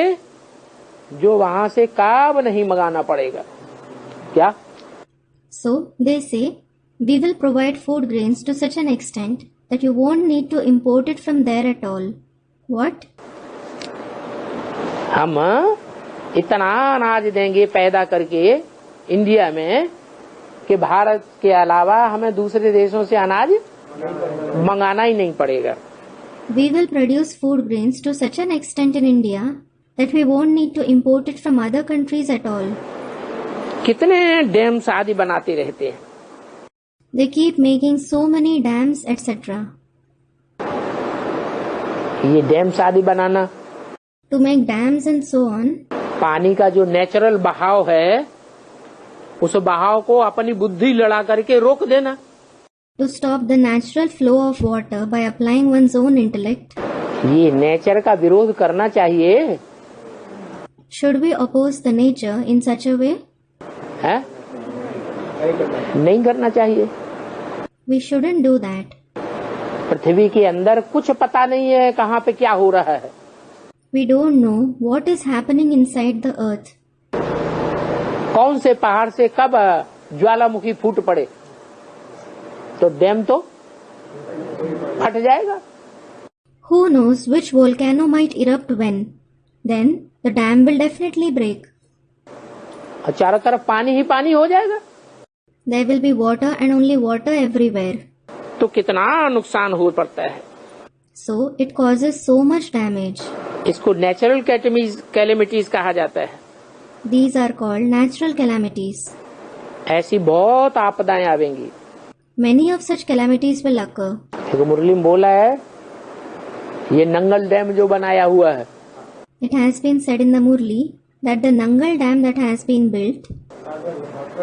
जो वहां से काब नहीं मंगाना पड़ेगा। क्या? So they say, we will provide food grains to such an extent that you won't need to import it from there at all. What? हम इतना अनाज देंगे पैदा करके इंडिया में कि भारत के अलावा हमें दूसरे देशों से अनाज मंगाना ही नहीं पड़ेगा। We will produce food grains to such an extent in India that we won't need to import it from other countries at all. कितने डैम्स आदि बनाते रहते हैं। They keep making so many dams, etc. ये dams आदि बनाना, To make dams and so on, पानी का जो नेचुरल बहाव है उस बहाव को अपनी बुद्धि लड़ा करके रोक देना। to stop the natural flow of water by applying one's own intellect. ये नेचर का विरोध करना चाहिए, Should we oppose the nature in such a way? है? नहीं करना चाहिए। We shouldn't do that. पृथ्वी के अंदर कुछ पता नहीं है कहाँ पे क्या हो रहा है। We don't know what is happening inside the earth. कौन से पहाड़ से कब ज्वालामुखी फूट पड़े तो डैम तो फट जाएगा। Who knows which volcano might erupt when? Then the dam will definitely break. और चारों तरफ पानी ही पानी हो जाएगा। There will be water and only water everywhere. तो कितना नुकसान हो पड़ता है। So it causes so much damage. इसको नेचुरल कैलेमिटीज कहा जाता है। These are called natural calamities. ऐसी बहुत आपदाएं आवेंगी। Many of such calamities will occur. देखो मुरली में बोला है ये नंगल डैम जो बनाया हुआ है, It has been said in the Murli that the Nangal dam that has been built,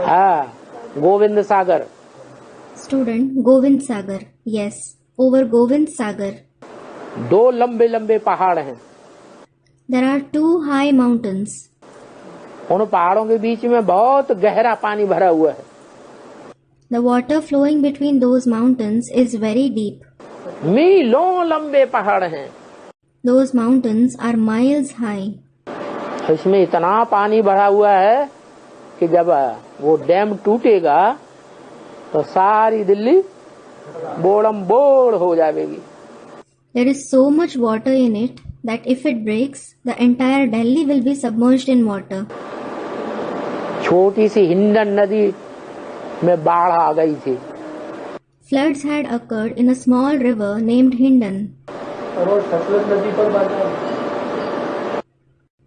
हाँ, गोविंद सागर, student Govind Sagar, yes, over Govind Sagar, दो लंबे लंबे पहाड़ हैं। There are two high mountains. उन पहाड़ों के बीच में बहुत गहरा पानी भरा हुआ है। The water flowing between those mountains is very deep. मीलों लंबे पहाड़ हैं। Those mountains are miles high. इसमें इतना पानी भरा हुआ है कि जब वो डैम टूटेगा तो सारी दिल्ली बोड़म बोड़ हो जाएगी। There is so much water in it that if it breaks, the entire Delhi will be submerged in water. छोटी सी हिंडन नदी में बाढ़ आ गई थी। Floods had occurred in a small river named Hindon.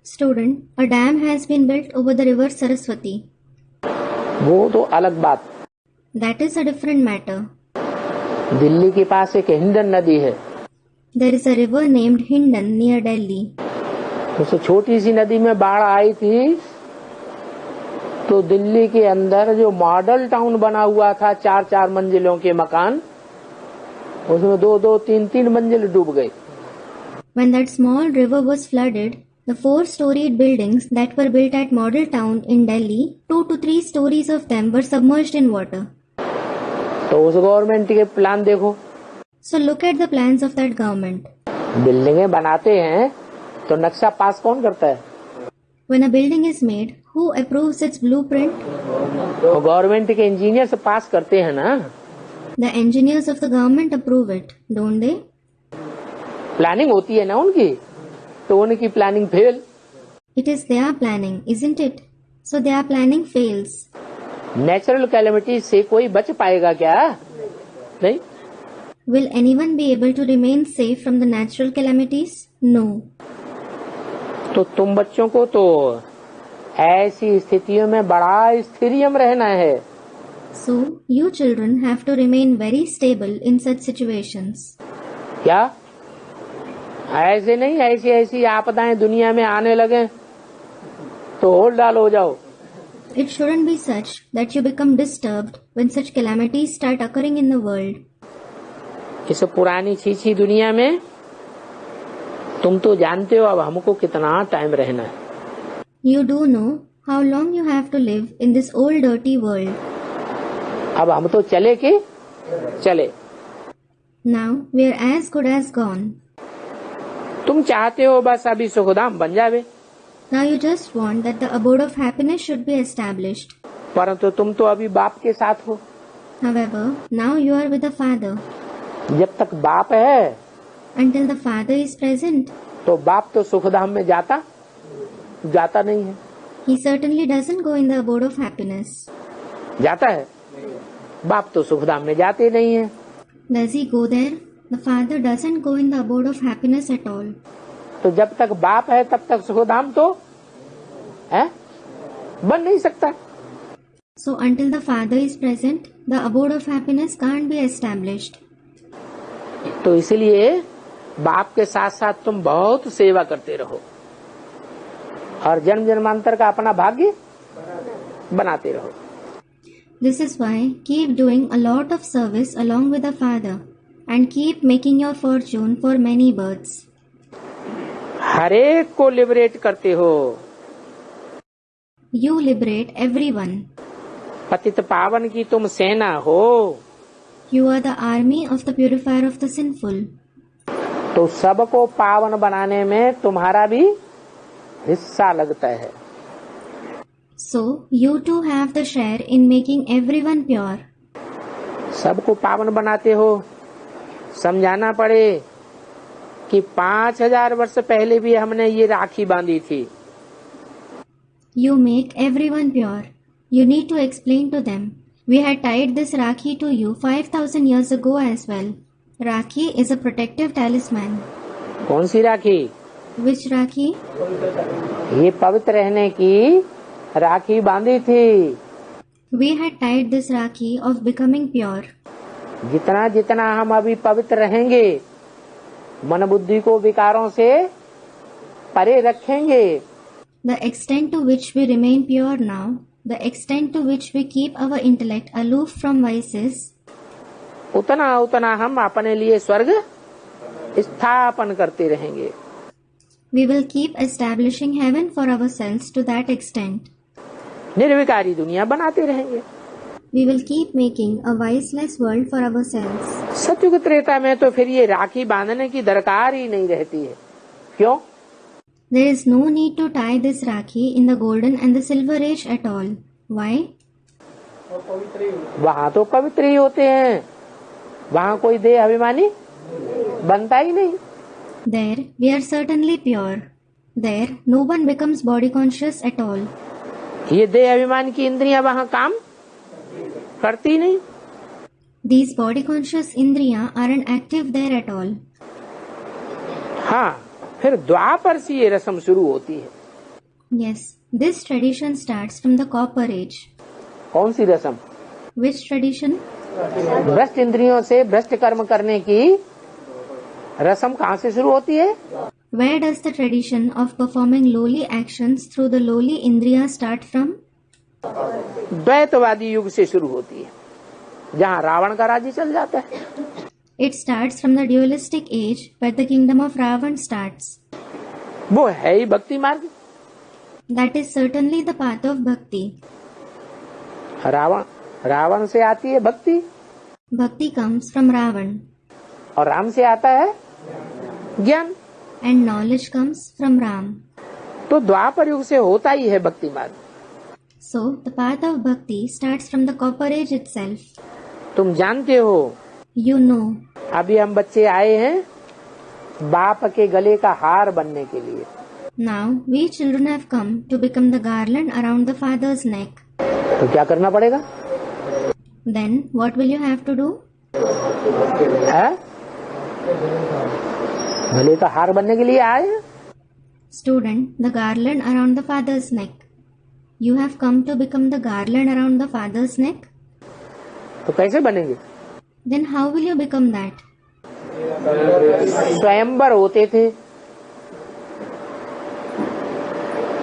Student, a dam has been built over the river Saraswati. वो तो अलग बात। That is a different matter. Delhi के पास एक हिंडन नदी है। There is a river named Hindon near Delhi. उस छोटी सी नदी में बाढ़ आई थी तो दिल्ली के अंदर जो मॉडल टाउन बना हुआ था 4-4 मंजिलों के मकान, उसमें 2-2, 3-3 मंजिल डूब गए। When that small river was flooded, the 4-storied buildings that were built at Model Town in Delhi, 2 to 3 stories of them were submerged in water. तो उस गवर्नमेंट के प्लान देखो। So look at the plans of that government. बिल्डिंगें बनाते हैं तो नक्शा पास कौन करता है? When a building is made, who approves its blueprint? तो गवर्नमेंट के इंजीनियर से पास करते हैं ना। The engineers of the government approve it, don't they? Planning होती है ना उनकी, तो उनकी planning fail. It is their planning, isn't it? So their planning fails. Natural calamity से कोई बच पाएगा क्या? नहीं। Will anyone be able to remain safe from the natural calamities? No. तो तुम बच्चों को तो ऐसी स्थितियों में बड़ा स्थिरियम रहना है। So you children have to remain very stable in such situations. क्या? ऐसे नहीं, ऐसी आपदाएं दुनिया में आने लगे तो होल डाल हो जाओ। It shouldn't be such that you become disturbed when such calamities start occurring in the world. इस पुरानी छीछी दुनिया में तुम तो जानते हो अब हमको कितना टाइम रहना है। You do know how long you have to live in this old dirty world. अब हम तो चले के चले। Now we are as good as gone. तुम चाहते हो बस अभी सुखधाम बन जावे। Now you just want that the abode of happiness should be established. परंतु तुम तो अभी बाप के साथ हो। However, now you are with the Father. जब तक बाप है Until the Father is present, तो बाप तो सुखधाम में जाता नहीं है। He certainly doesn't go in the abode of happiness. जाता है? बाप तो सुखधाम में जाते नहीं है। Does he go there? The Father doesn't go in the abode of happiness at all. तो जब तक बाप है तब तक सुखधाम तो है बन नहीं सकता। So until the Father is present, the abode of happiness can't be established. तो इसलिए बाप के साथ साथ तुम बहुत सेवा करते रहो और जन्म जन्मांतर का अपना भाग्य बनाते रहो। This is why keep doing a lot of service along with the Father and keep making your fortune for many births. हर एक को लिबरेट करते हो। You liberate everyone. पतित पावन की तुम सेना हो। You are the army of the purifier of the sinful. तो सबको पावन बनाने में तुम्हारा भी हिस्सा लगता है। So you too have the share in making everyone pure. सबको पावन बनाते हो। समझाना पड़े कि 5000 वर्ष पहले भी हमने ये राखी बांधी थी। You make everyone pure. You need to explain to them. We had tied this Rakhi to you 5000 years ago as well. Rakhi is a protective talisman. कौन सी राखी? Which Rakhi? ये पवित्र रहने की राखी बांधी थी। We had tied this Rakhi of becoming pure. जितना जितना हम अभी पवित्र रहेंगे, मन बुद्धि को विकारों से परे रखेंगे, The extent to which we remain pure now, the extent to which we keep our intellect aloof from vices, उतना उतना हम अपने लिए स्वर्ग स्थापन करते रहेंगे। We will keep establishing heaven for ourselves to that extent. निर्विकारी दुनिया बनाते रहेंगे। We will keep making a viceless world for ourselves. सतयुग त्रेता में तो फिर ये राखी बांधने की दरकार ही नहीं रहती है। क्यों? There is no need to tie this Rakhi in the golden and the silver age at all. Why? वहाँ तो पवित्र ही होते हैं, वहाँ कोई देह अभिमानी बनता ही नहीं। There we are certainly pure. There no one becomes body conscious at all. ये देह अभिमान की इंद्रियां वहाँ काम करती नहीं। These body conscious indriya aren't active there at all. हाँ, फिर द्वापर से ये रस्म शुरू होती है। Yes, this tradition starts from the copper age. कौन सी रस्म? Which tradition? भ्रष्ट इंद्रियों से भ्रष्ट कर्म करने की रस्म कहाँ से शुरू होती है? Where does the tradition of performing lowly actions through the lowly indriya start from? द्वैतवादी युग से शुरू होती है, जहाँ रावण का राज्य चल जाता है। It starts from the dualistic age where the kingdom of Ravan starts. वो है ही भक्ति मार्ग। That is certainly the path of bhakti. Ravan से आती है भक्ति, Bhakti comes from Ravan और राम से आता है ज्ञान, and knowledge comes from Ram. तो द्वापर युग से होता ही है भक्ति मार्ग। So the path of bhakti starts from the copper age itself. तुम जानते हो, You know, अभी हम बच्चे आए हैं बाप के गले का हार बनने के लिए। now we children have come to become the garland around the father's neck. तो क्या करना पड़ेगा? Then what will you have to do? है? गले का हार बनने के लिए आए हैं। Student, the garland around the father's neck. You have come to become the garland around the father's neck? तो कैसे बनेंगे? Then how will you become that? स्वयंवर होते थे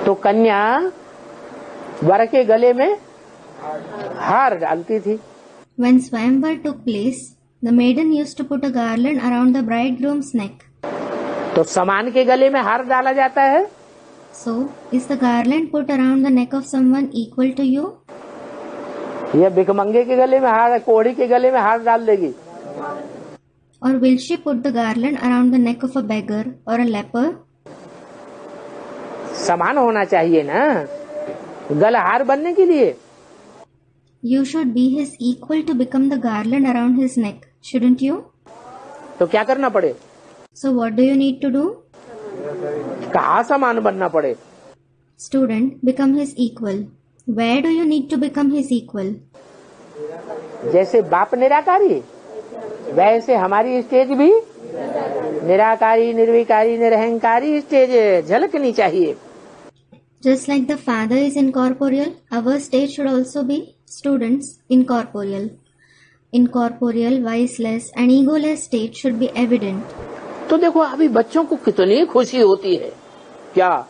तो कन्या वर के गले में हार डालती थी। When Swayamvar took place, the maiden used to put a garland around the bridegroom's neck. तो समान के गले में हार डाला जाता है। So, is the garland put around the neck of someone equal to you? यह भिखमंगे के गले में हार, कोढ़ी के गले में हार डाल देगी। Or will she put the garland around the neck of a beggar or a leper? समान होना चाहिए ना गलहार बनने के लिए। You should be his equal to become the garland around his neck, shouldn't you? तो क्या करना पड़े? So what do you need to do? कहाँ समान बनना पड़े? Student, become his equal. Where do you need to become his equal? जैसे बाप निराकारी, वैसे हमारी स्टेज भी निराकारी, निर्विकारी, निरहंकारी स्टेज झलकनी चाहिए। Just like the Father is incorporeal, our stage should also be, students, incorporeal. Incorporeal, viceless and egoless state should be evident. तो देखो अभी बच्चों को कितनी खुशी होती है क्या?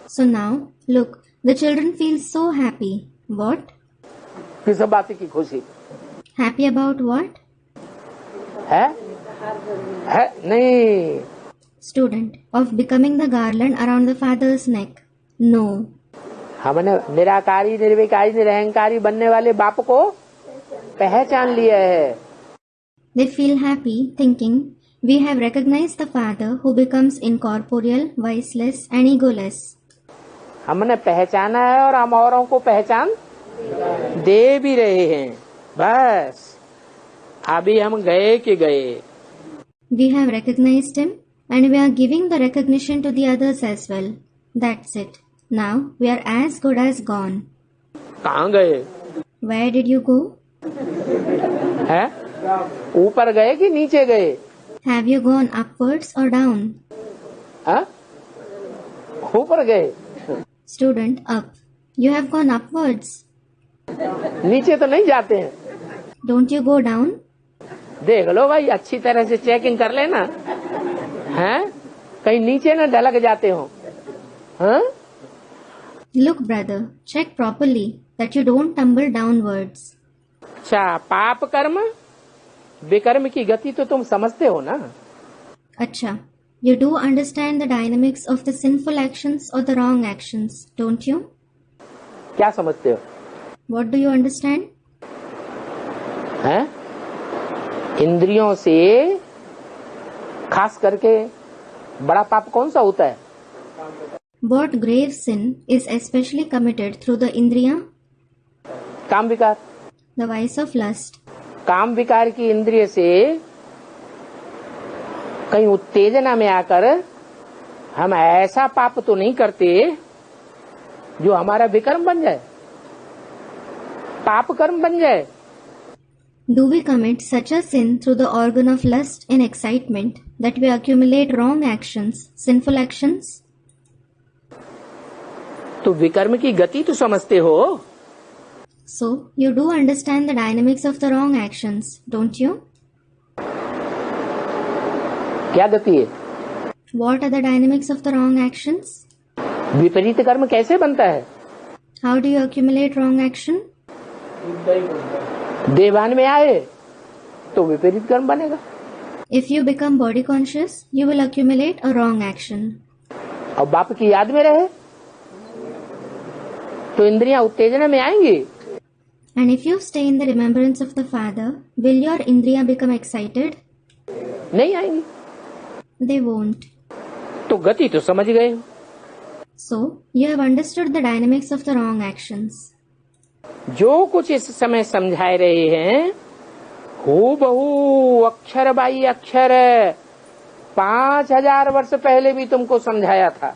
So now, look, the children feel so happy. What? किस बात की खुशी Happy about what? है नहीं। Student, of becoming the garland around the Father's neck. No. हमने निराकारी, निर्विकारी, निरहंकारी बनने वाले बाप को पहचान लिया है। They feel happy thinking, we have recognized the Father who becomes incorporeal, viceless and egoless. हमने पहचाना है और हम औरों को पहचान दे भी रहे हैं। बस अभी हम गए कि गए। We have recognized him and we are giving the recognition to the others as well. That's it. Now we are as good as gone. कहाँ गए? Where did you go? हैं? ऊपर गए कि नीचे गए? Have you gone upwards or down? हाँ? ऊपर गए। Student, up. You have gone upwards. नीचे तो नहीं जाते हैं। Don't you go down? देख लो भाई, अच्छी तरह से चेकिंग कर लेना, हैं? कहीं नीचे न ढलक जाते हो। हाँ? Look, brother, check properly that you don't tumble downwards. अच्छा, पाप कर्म विकर्म की गति तो तुम समझते हो ना? Acha, you do understand the dynamics of the sinful actions or the wrong actions, don't you? क्या समझते हो? What do you understand? हैं? इंद्रियों से खास करके बड़ा पाप कौन सा होता है? What grave sin is especially committed through the indriya? काम विकार. The vice of lust. काम विकार की इंद्रिय से कहीं उत्तेजना में आकर हम ऐसा पाप तो नहीं करते जो हमारा विकर्म बन जाए, पाप कर्म बन जाए. Do we commit such a sin through the organ of lust and excitement that we accumulate wrong actions, sinful actions? तो विकर्म की गति तो समझते हो. So, you do understand the dynamics of the wrong actions, don't you? क्या गति है? What are the dynamics of the wrong actions? विपरीत कर्म कैसे बनता है? How do you accumulate wrong action? देवान में आए तो विपरीत कर्म बनेगा. If you become body conscious, you will accumulate a wrong action. और बाप की याद में रहे तो इंद्रियां उत्तेजना में आएंगी. And if you stay in the remembrance of the Father, will your indriya become excited? नहीं आएंगी. They won't. तो गति तो समझ गए हो. So, you have understood the dynamics of the wrong actions. जो कुछ इस समय समझा रहे हैं हूबहू अक्षर बाई अक्षर 5000 वर्ष पहले भी तुमको समझाया था.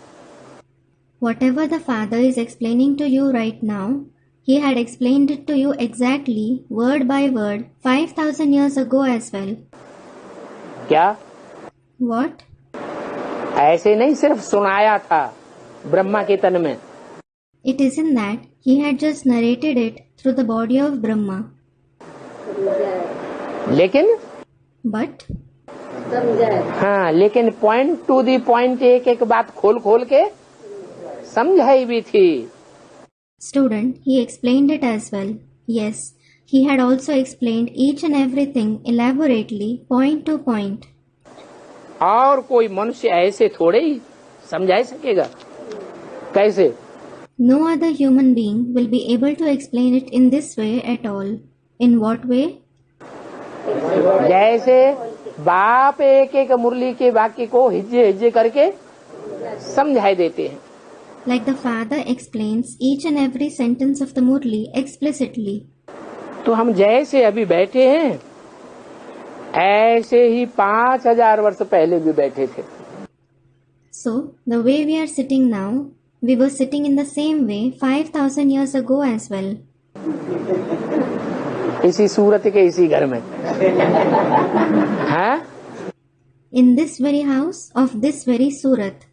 Whatever the Father is explaining to you right now, He had explained it to you exactly, word by word, 5,000 years ago as well. क्या? What? ऐसे नहीं सिर्फ सुनाया था ब्रह्मा के तन में. It isn't that He had just narrated it through the body of Brahma. लेकिन But, हाँ, लेकिन पॉइंट टू दी पॉइंट एक एक बात खोल खोल के समझाई भी थी. student, He explained it as well. Yes, He had also explained each and everything elaborately, point to point. और कोई मनुष्य ऐसे थोड़े ही समझा सकेगा. कैसे? No other human being will be able to explain it in this way at all. In what way? जैसे बाप एक एक मुरली के वाक्य को हिज्जे हिज्जे करके समझाई देते हैं. Like the Father explains each and every sentence of the Murli explicitly. तो हम जैसे अभी बैठे हैं ऐसे ही 5000 वर्ष पहले भी बैठे थे. So, the way we are sitting now, we were sitting in the same way 5,000 years ago as well. इसी सूरत के इसी घर में. हाँ? In this very house of this very Surat.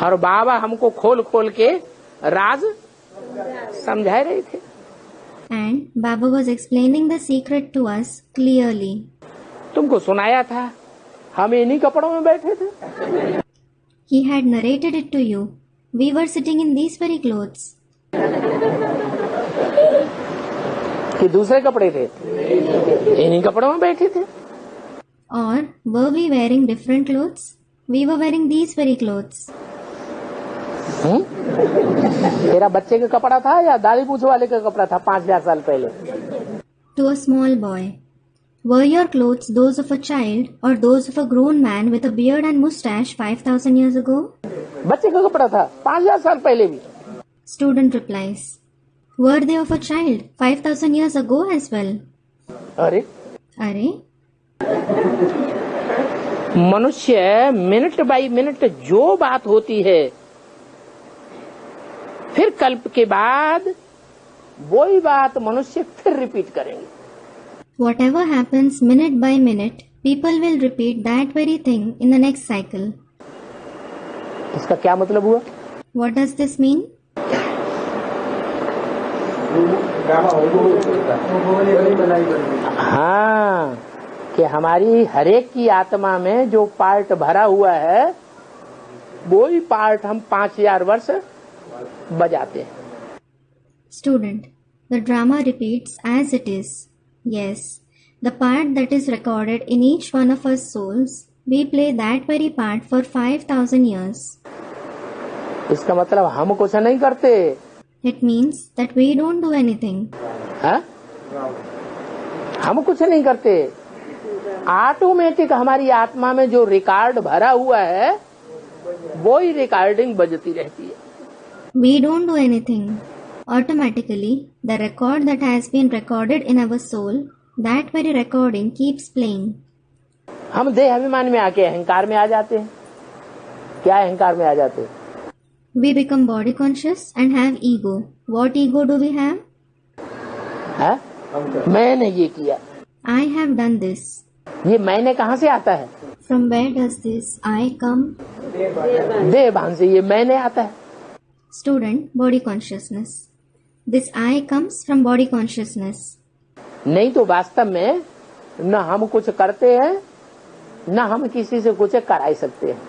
और बाबा हमको खोल खोल के राज समझा रहे थे. And Baba was explaining the secret to us clearly. तुमको सुनाया था हम इन्हीं कपड़ों में बैठे थे. He had narrated it to you. We were sitting in these very clothes. कि दूसरे कपड़े थे, इन्हीं कपड़ों में बैठे थे. Or were we wearing different clothes? We were wearing these very clothes. तेरा बच्चे का कपड़ा था या दाढ़ी पूछ वाले का कपड़ा था 5000 साल पहले? To a small boy. Were your clothes those of a child or those of a grown man with a beard and mustache 5,000 years ago? बच्चे का कपड़ा था 5000 साल पहले भी. Student replies. Were they of a child 5,000 years ago as well? अरे Are? मनुष्य minute by minute जो बात होती है फिर कल्प के बाद वही बात मनुष्य फिर रिपीट करेंगे. Whatever happens minute by minute, people will repeat that very thing in the next cycle. इसका क्या मतलब हुआ? What does this mean? हाँ, कि हमारी हरेक की आत्मा में जो पार्ट भरा हुआ है वही पार्ट हम 5000 वर्ष बजाते हैं. Student, the drama repeats as it is. Yes, the part that is recorded in each one of our souls, we play that very part for 5,000 years. इसका मतलब हम कुछ नहीं करते। It means that we don't do anything. है? हम कुछ नहीं करते। ऑटोमेटिक हमारी आत्मा में जो रिकॉर्ड भरा हुआ है वो ही रिकॉर्डिंग बजती रहती है। We don't do anything. Automatically, the record that has been recorded in our soul, that very recording keeps playing. हम देह अभिमान में आके अहंकार में आ जाते हैं। क्या अहंकार में आ जाते हैं? We become body conscious and have ego. What ego do we have? है? मैंने ये किया। I have done this. ये मैंने कहाँ से आता है? From where does this I come? देह भान से ये मैंने आता है। Student, body consciousness. This I comes from body consciousness. नहीं तो वास्तव में न हम कुछ करते हैं न हम किसी से कुछ कराई सकते हैं।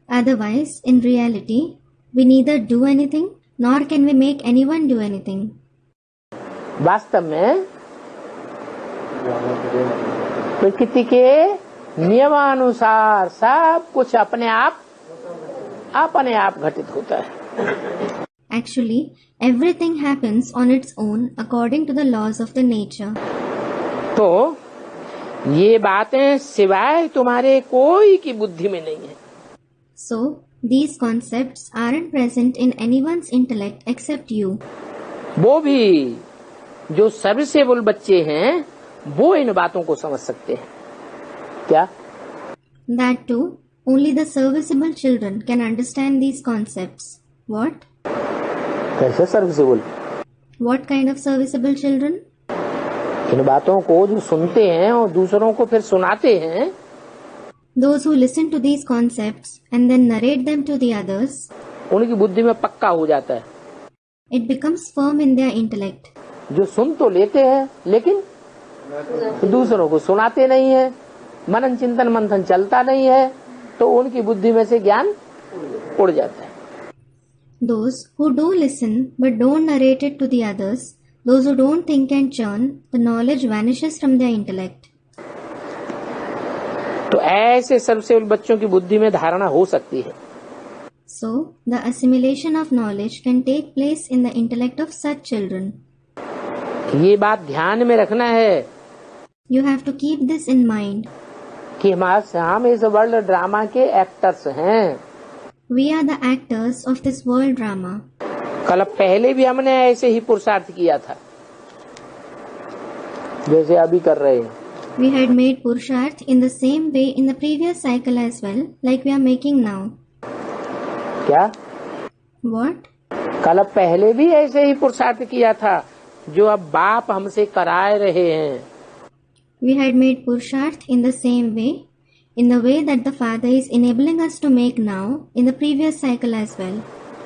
Otherwise, in reality, we neither do anything nor can we make anyone do anything. वास्तव में प्रकृति के नियमानुसार सब कुछ अपने आप घटित होता है। Actually, everything happens on its own according to the laws of the nature. तो ये बातें सिवाय तुम्हारे कोई की बुद्धि में नहीं है। So, these concepts aren't present in anyone's intellect except you. वो भी जो सर्विसेबल बच्चे हैं वो इन बातों को समझ सकते हैं। क्या? That too, only the serviceable children can understand these concepts. What? कैसे serviceable? What kind of serviceable children? इन बातों को जो सुनते हैं और दूसरों को फिर सुनाते हैं। Those who listen to these concepts and then narrate them to the others. उनकी बुद्धि में पक्का हो जाता है। It becomes firm in their intellect. जो सुन तो लेते हैं लेकिन दूसरों को सुनाते नहीं है, मनन चिंतन मंथन चलता नहीं है, तो उनकी बुद्धि में से ज्ञान उड़ जाता है। Those who do listen but don't narrate it to the others, those who don't think and churn, the knowledge vanishes from their intellect. तो ऐसे सर्विसेबल बच्चों की बुद्धि में धारणा हो सकती है। So, the assimilation of knowledge can take place in the intellect of such children. ये बात ध्यान में रखना है You have to keep this in mind. कि हम इस वर्ल्ड ड्रामा के एक्टर्स हैं। We are the actors of this world drama. कल पहले भी हमने ऐसे ही पुरुषार्थ किया था जैसे अभी कर रहे हैं। We had made Purusharth in the same way in the previous cycle as well, like we are making now. क्या? What? कल पहले भी ऐसे ही पुरुषार्थ किया था जो अब बाप हमसे कराए रहे हैं। We had made Purusharth in the same way, in the way that the Father is enabling us to make now in the previous cycle as well.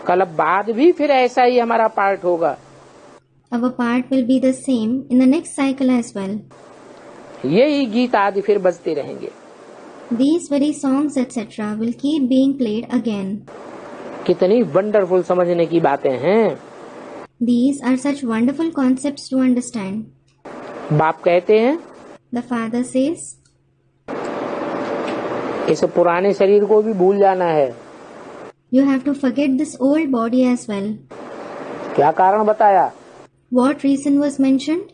कल बाद भी फिर ऐसा ही हमारा पार्ट होगा। Our part will be the same in the next cycle as well. यही गीत आदि फिर बजते रहेंगे। These very songs etc. will keep being played again. कितनी वंडरफुल समझने की बातें हैं। These are such wonderful concepts to understand. बाप कहते हैं The Father says, इस पुराने शरीर को भी भूल जाना है। You have to forget this old body as well. क्या कारण बताया? What reason was mentioned?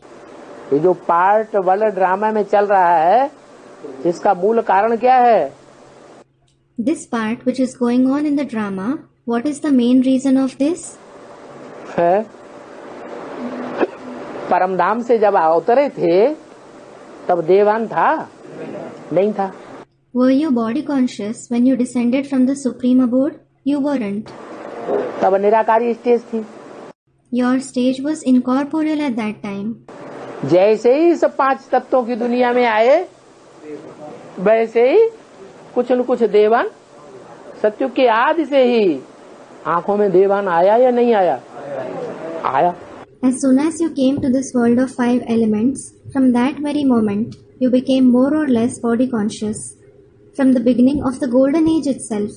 ये जो पार्ट वर्ल्ड ड्रामा में चल रहा है इसका मूल कारण क्या है? This part which is going on in the drama, what is the main reason of this? है परमधाम से जब अवतरे थे तब देवान था? नहीं था। Were you body conscious when you descended from the supreme abode? You weren't. तब निराकारी स्टेज थी। Your stage was incorporeal at that time. जैसे ही सब 5 तत्वों की दुनिया में आए वैसे ही कुछ न कुछ देवान सत्युग के आदि से ही आंखों में देवान आया या नहीं आया? आया। As soon as you came to this world of 5 elements, from that very moment, you became more or less body conscious. From the beginning of the golden age itself,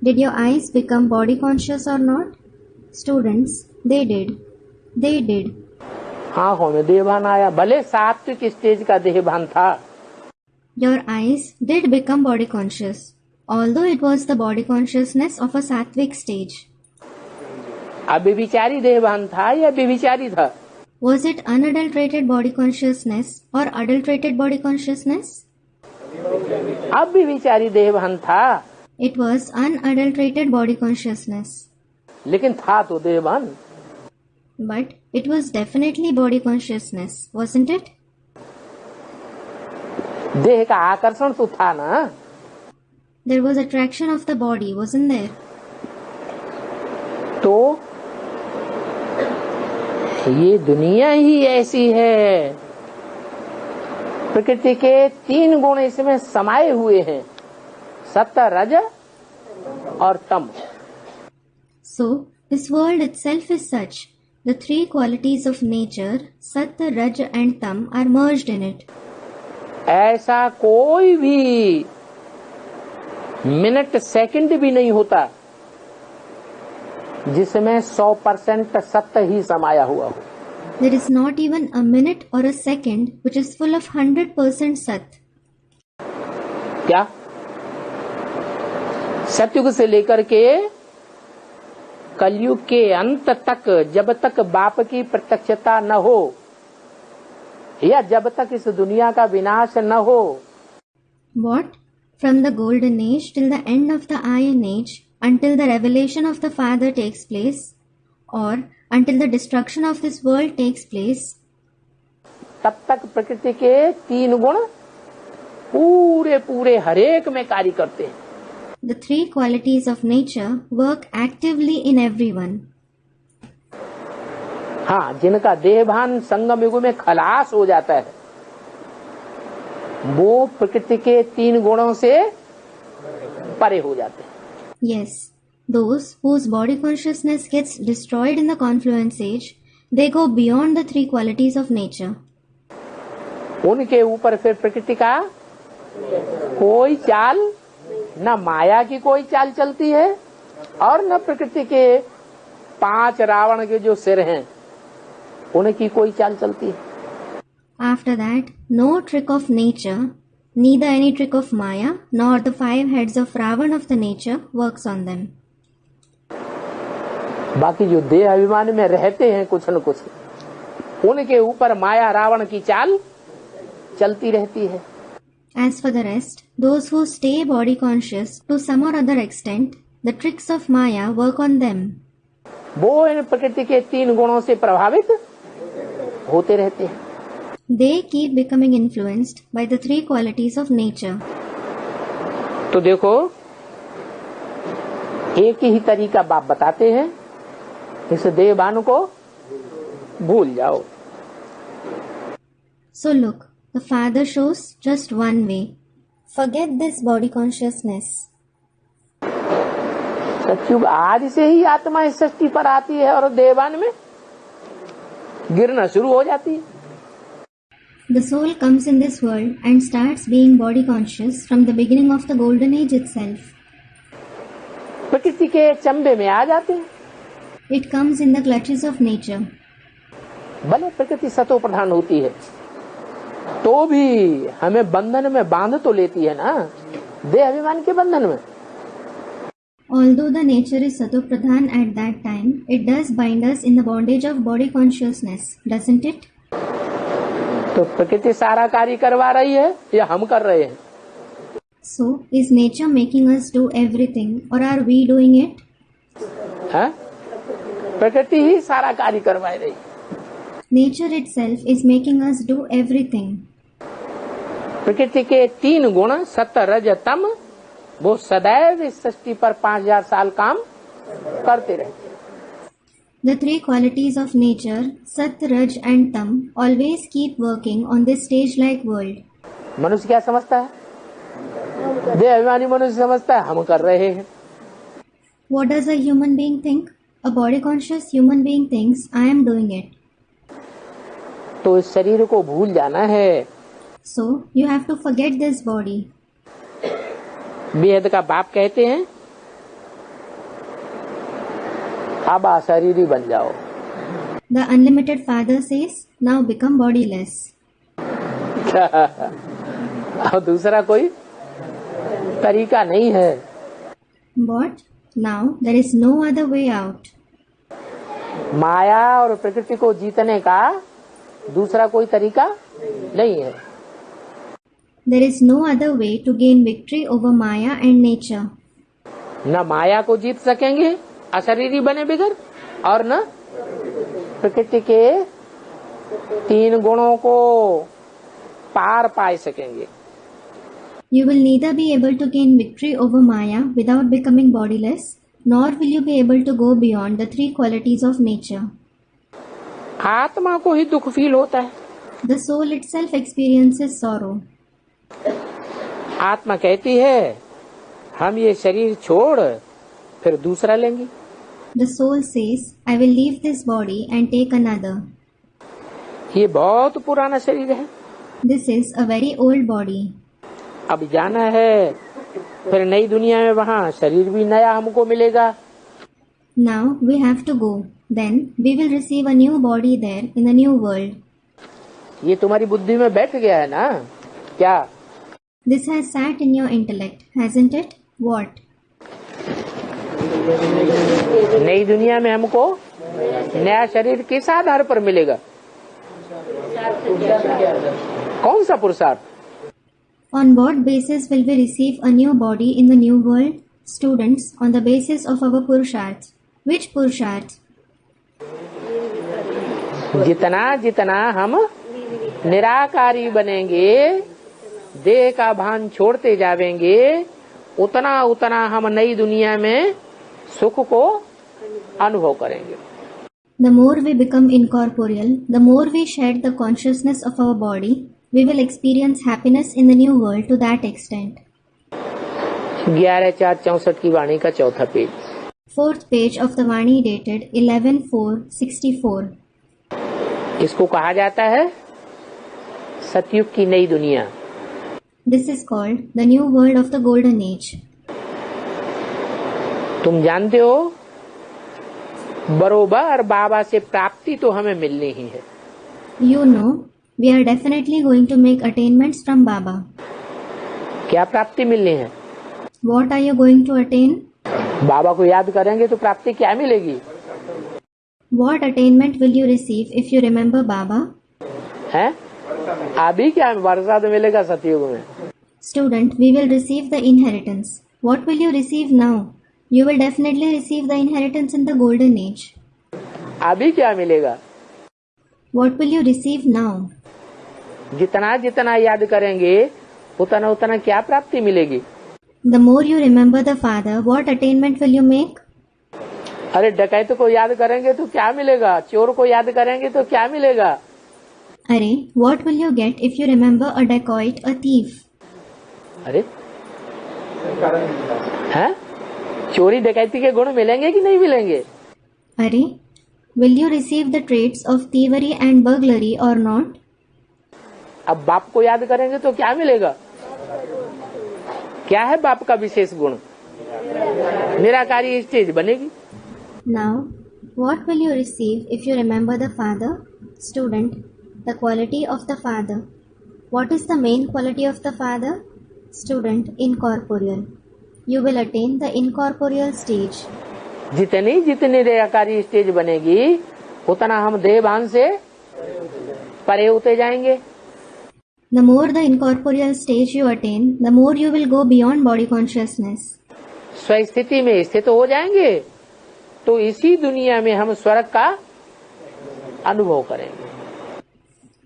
did your eyes become body conscious or not? Students, they did. They did. आंखों में देहभान आया, भले सात्विक stage का देहभान था। your eyes did become body conscious, although it was the body consciousness of a sattvic stage. अब व्यभिचारी देहभान था या व्यभिचारी था? Was it unadulterated body consciousness or adulterated body consciousness? अब व्यभिचारी देहभान था, It was unadulterated body consciousness. लेकिन था तो देहभान. But it was definitely body consciousness, wasn't it? देह का आकर्षण तो था ना. There was attraction of the body, wasn't there? तो ये दुनिया ही ऐसी है. प्रकृति के 3 गुण इसमें समाये हुए हैं, सत्व, रज और तम. So, this world itself is such. The 3 qualities of nature, Sattva, Raj and Tam, are merged in it. ऐसा कोई भी मिनट सेकंड भी नहीं होता जिसमें 100% सत्य ही समाया हुआ हो. There is not even a minute or a second which is full of 100% Sat. क्या? सतयुग से लेकर के कलयुग के अंत तक, जब तक बाप की प्रत्यक्षता न हो या जब तक इस दुनिया का विनाश न हो. What? From the golden age till the end of the iron age, until the revelation of the Father takes place, or until the destruction of this world takes place, तब तक प्रकृति के 3 गुण पूरे हरेक में कार्य करते हैं. the 3 qualities of nature work actively in everyone. हाँ, जिनका देहभान संगम युग में खलास हो जाता है, वो प्रकृति के 3 गुणों से परे हो जाते हैं. Yes, those whose body consciousness gets destroyed in the confluence age, they go beyond the 3 qualities of nature. उनके ऊपर फिर प्रकृति का कोई चाल, न माया की कोई चाल चलती है और न प्रकृति के 5 रावण के जो सिर हैं उनकी कोई चाल चलती है. After that, no trick of nature, neither any trick of Maya, nor the 5 heads of Ravan of the nature works on them. बाकी जो देह अभिमान में रहते हैं कुछ न कुछ, उनके ऊपर माया रावण की चाल चलती रहती है. As for the rest, those who stay body conscious to some or other extent, the tricks of Maya work on them. वो इन प्रकृति के 3 गुणों से प्रभावित होते रहते हैं. They keep becoming influenced by the 3 qualities of nature. तो देखो, एक ही तरीका बाप बताते हैं, इस देहभान को भूल जाओ. So look, the Father shows just one way. Forget this body consciousness. सत्युग आज से ही आत्मा इस सृष्टि पर आती है और देहभान में गिरना शुरू हो जाती है. The soul comes in this world and starts being body conscious from the beginning of the golden age itself. प्रकृति के चंबे में आ जाते हैं. It comes in the clutches of nature. भले प्रकृति सतो प्रधान होती है तो भी हमें बंधन में बांध तो लेती है ना, देह अभिमान के बंधन में. Although the nature is Sato Pradhan at that time, it does bind us in the bondage of body consciousness, doesn't it? तो प्रकृति सारा कार्य करवा रही है या हम कर रहे हैं? So, is nature making us do everything or are we doing it? हाँ? प्रकृति ही सारा कार्य करवा रही है. Nature itself is making us do everything. प्रकृति के 3 गुण सत्व, रज, तम, वो सदैव इस सृष्टि पर 5000 साल काम करते रहते हैं. The 3 qualities of nature, Sat, Raj and Tam, always keep working on this stage-like world. मनुष्य क्या समझता है? देह अभिमानी मनुष्य समझता है हम कर रहे हैं. What does a human being think? A body-conscious human being thinks, I am doing it. तो इस शरीर को भूल जाना है. So, you have to forget this body. वेद का बाप कहते हैं अब अशरीरी बन जाओ. The unlimited Father says, now become bodiless. और दूसरा कोई तरीका नहीं है। But now there is no other way out. माया और प्रकृति को जीतने का दूसरा कोई तरीका नहीं है। There is no other way to gain victory over Maya and nature. न माया को जीत सकेंगे अशरीरी बने बिगर, और न प्रकृति के 3 गुणों को पार पा सकेंगे। You will neither be able to gain victory over Maya without becoming bodiless, nor will you be able to go beyond the 3 qualities of nature. आत्मा को ही दुख फील होता है। The soul itself experiences sorrow. आत्मा कहती है हम ये शरीर छोड़ फिर दूसरा लेंगे। The soul says, I will leave this body and take another. ये बहुत पुराना शरीर है, This is a very old body. अब जाना है फिर नई दुनिया में, वहाँ शरीर भी नया हमको मिलेगा। Now we have to go. Then we will receive a new body there in the new world. ये तुम्हारी बुद्धि में बैठ गया है ना क्या? This has sat in your intellect, hasn't it? What? नई दुनिया में हमको नया शरीर किस आधार पर मिलेगा? कौन सा पुरुषार्थ? On what basis will we receive a new body in the new world? Students, on the basis of our Purusharth. Which Purusharth? जितना जितना हम निराकारी बनेंगे, देह का भान छोड़ते जावेंगे, उतना उतना हम नई दुनिया में सुख को अनुभव करेंगे। The more we become incorporeal, the more we shed the consciousness of our body, we will experience happiness in the new world to that extent. 11/4/64 की वाणी का चौथा page. 4th page of the Vani dated 11/4/64. इसको कहा जाता है सतयुग की नई दुनिया। This is called the new world of the golden age. तुम जानते हो बरोबर बाबा से प्राप्ति तो हमें मिलनी ही है। You know, we are definitely going to make attainments from Baba. क्या प्राप्ति मिलनी है? What are you going to attain? बाबा को याद करेंगे तो प्राप्ति क्या मिलेगी? What attainment will you receive if you remember Baba? है? अभी क्या वर्षा तो मिलेगा सतयुग में। Student, we will receive the inheritance. What will you receive now? You will definitely receive the inheritance in the golden age. अभी क्या मिलेगा? What will you receive now? जितना जितना याद करेंगे उतना उतना क्या प्राप्ति मिलेगी? The more you remember the Father, what attainment will you make? अरे डकैत को याद करेंगे तो क्या मिलेगा? चोर को याद करेंगे तो क्या मिलेगा? अरे, what will you get if you remember a dacoit, a thief? अरे हैं? चोरी डकैती के गुण मिलेंगे कि नहीं मिलेंगे? अरे, will you receive the traits of thievery and burglary or not? अब बाप को याद करेंगे तो क्या मिलेगा? क्या है बाप का विशेष गुण? निराकारी स्टेज बनेगी। Now, what will you receive if you remember the Father? Student, the quality of the Father. What is the main quality of the Father? Student, incorporeal. You will attain the incorporeal stage. जितनी जितनी निराकारी stage बनेगी उतना हम देहभान से परे होते जाएंगे। The more the incorporeal stage you attain, the more you will go beyond body consciousness. स्वस्थिति में स्थित हो जाएंगे तो इसी दुनिया में हम स्वर्ग का अनुभव करेंगे।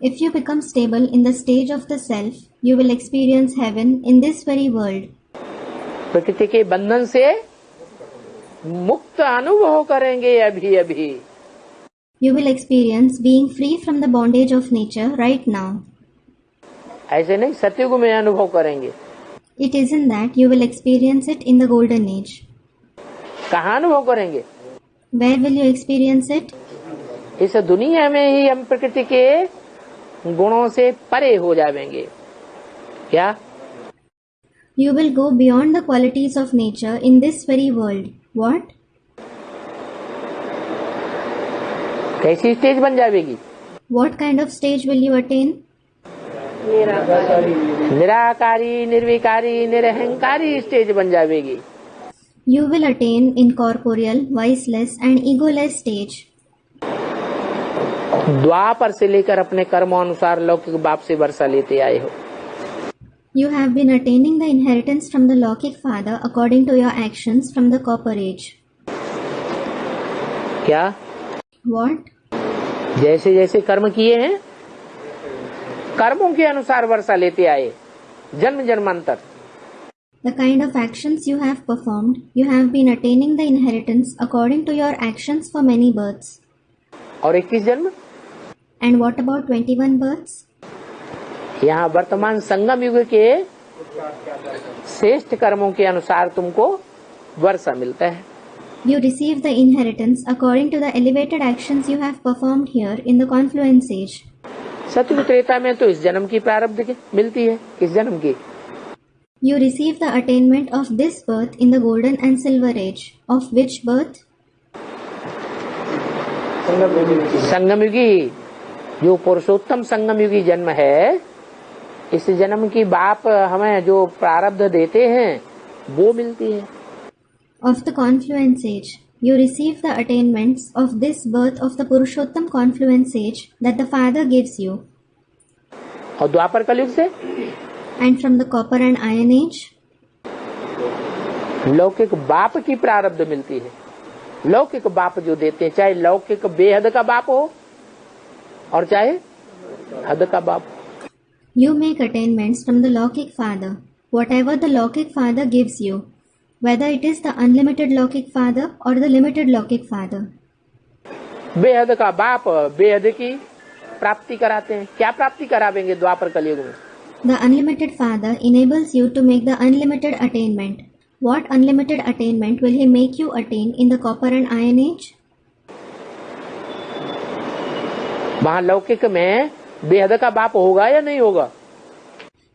If you become stable in the stage of the self, you will experience heaven in this very world. प्रकृति के बंधन से मुक्त अनुभव करेंगे अभी अभी। You will experience being free from the bondage of nature right now. ऐसे नहीं सतयुग में अनुभव करेंगे। It isn't that you will experience it in the golden age. कहाँ अनुभव करेंगे? Where will you experience it? इस दुनिया में ही हम प्रकृति के गुणों से परे हो जाएंगे। क्या? You will go beyond the qualities of nature in this very world. What? कैसी स्टेज बन जाएगी? What kind of stage will you attain? निराकारी, निर्विकारी, निरहंकारी स्टेज बन जाएगी। You will attain incorporeal, viceless and egoless stage. द्वापर से लेकर अपने कर्मानुसार लौकिक बाप से वर्षा लेते आए हो। You have been attaining the inheritance from the Lokik father according to your actions from the copper age. क्या? What? जैसे जैसे कर्म किए हैं, कर्मों के अनुसार वर्षा लेते आए, जन्म जन्मांतर। The kind of actions you have performed, you have been attaining the inheritance according to your actions for many births. और 21 जन्म? And what about 21 births? यहाँ वर्तमान संगम युग के श्रेष्ठ कर्मों के अनुसार तुमको वर्षा मिलता है। You receive the inheritance according to the elevated actions you have performed here in the confluence age. सतयुग त्रेता में तो इस जन्म की प्रारब्ध मिलती है। किस जन्म की? You receive the attainment of this birth in the golden and silver age. Of which birth? संगमयुगी, जो पुरुषोत्तम संगमयुगी जन्म है, इस जन्म की बाप हमें जो प्रारब्ध देते हैं वो मिलती है। Of the confluence age, you receive the attainments of this birth of the Purushottam confluence age that the Father gives you. और द्वापर कलयुग से? And from the copper and iron age, लौकिक बाप की प्रारब्ध मिलती है। लौकिक बाप जो देते हैं, चाहे लौकिक बेहद का बाप हो और चाहे हद का बाप। you make attainments from the Lokik Father, whatever the Lokik Father gives you, whether it is the unlimited Lokik Father or the limited Lokik Father. बेहद का बाप बेहद की प्राप्ति कराते हैं। क्या प्राप्ति करावेंगे द्वापर कलयुग में? The unlimited Father enables you to make the unlimited attainment. What unlimited attainment will he make you attain in the copper and iron age? वहाँ लौकिक में बेहद का बाप होगा या नहीं होगा?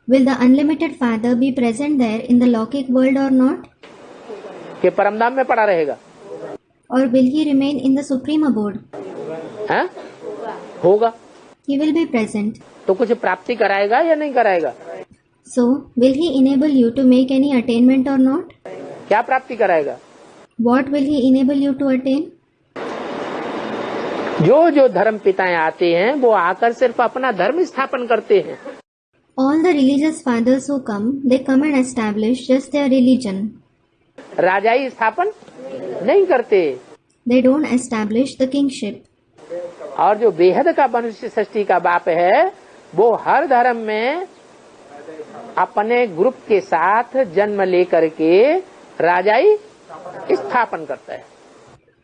Will the unlimited Father be present there in the Lokik world or not? कि परमधाम में पड़ा रहेगा? Or will he remain in the supreme abode? हैं? होगा। He will be present. तो कुछ प्राप्ति कराएगा या नहीं कराएगा? So, will he enable you to make any attainment or not? क्या प्राप्ति कराएगा? What will he enable you to attain? जो जो धर्म पिताएं आते हैं वो आकर सिर्फ अपना धर्म स्थापन करते हैं। All the religious fathers who come, they come and establish just their religion. राजाई स्थापन नहीं करते। They don't establish the kingship. और जो बेहद का मनुष्य सृष्टि का बाप है वो हर धर्म में अपने ग्रुप के साथ जन्म लेकर के राजाई स्थापन करता है।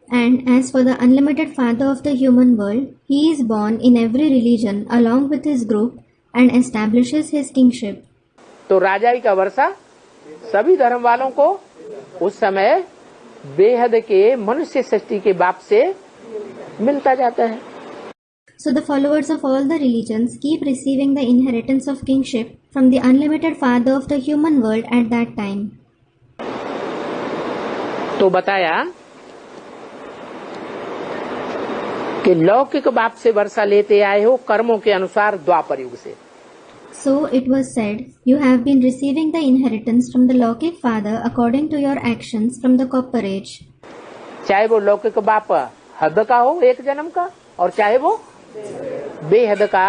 And as for the unlimited Father of the human world, he is born in every religion along with his group and establishes his kingship. तो राजाई का वर्षा सभी धर्म वालों को उस समय बेहद के मनुष्य सृष्टि के बाप से मिलता जाता है। So the followers of all the religions keep receiving the inheritance of kingship from the unlimited Father of the human world at that time. तो बताया कि लौकिक बाप से वर्षा लेते आए हो कर्मों के अनुसार द्वापर युग से। So it was said, you have been receiving the inheritance from the Lokik Father according to your actions from the copper age. चाहे वो लौकिक बाप हद का हो एक जन्म का और चाहे वो बेहद का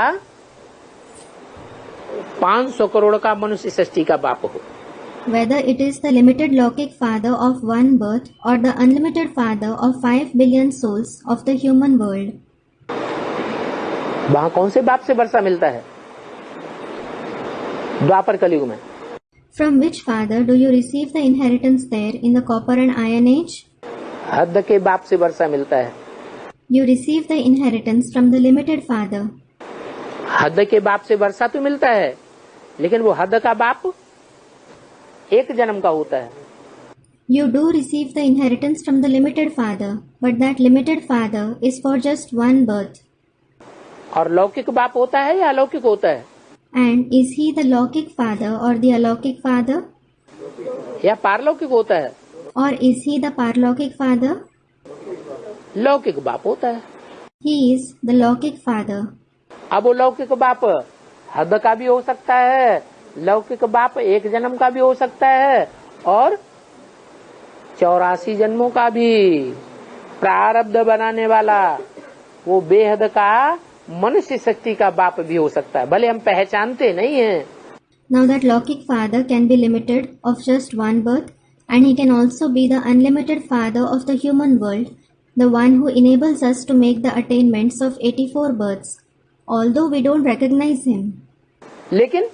500 करोड़ का मनुष्य सृष्टि का बाप हो। Whether it is the limited Lokik Father of one birth or the unlimited Father of 5 billion souls of the human world. वहाँ कौन से बाप से वर्षा मिलता है? द्वापर कलयुग में। From which father do you receive the inheritance there in the copper and iron age? हद के बाप से वर्षा मिलता है। You receive the inheritance from the limited Father. हद के बाप से वर्षा तो मिलता है लेकिन वो हद का बाप एक जन्म का होता है। You do receive the inheritance from the limited Father, but that limited Father is for just one birth. और लौकिक बाप होता है या अलौकिक होता है? And is he the Lokik Father or the Alokik Father? या पारलौकिक होता है? Or is he the Parlokik Father? लौकिक बाप होता है। He is the Lokik Father. अब वो लौकिक बाप हद का भी हो सकता है, लौकिक बाप एक जन्म का भी हो सकता है और 84 जन्मों का भी। प्रारब्ध बनाने वाला वो बेहद का मनुष्य शक्ति का बाप भी हो सकता है, भले हम पहचानते नहीं हैं। Now that Lokik father can be limited of just one birth, and he can also be the unlimited father of the human world, the one who enables us to make the attainments of 84 births, although we don't recognize him. लेकिन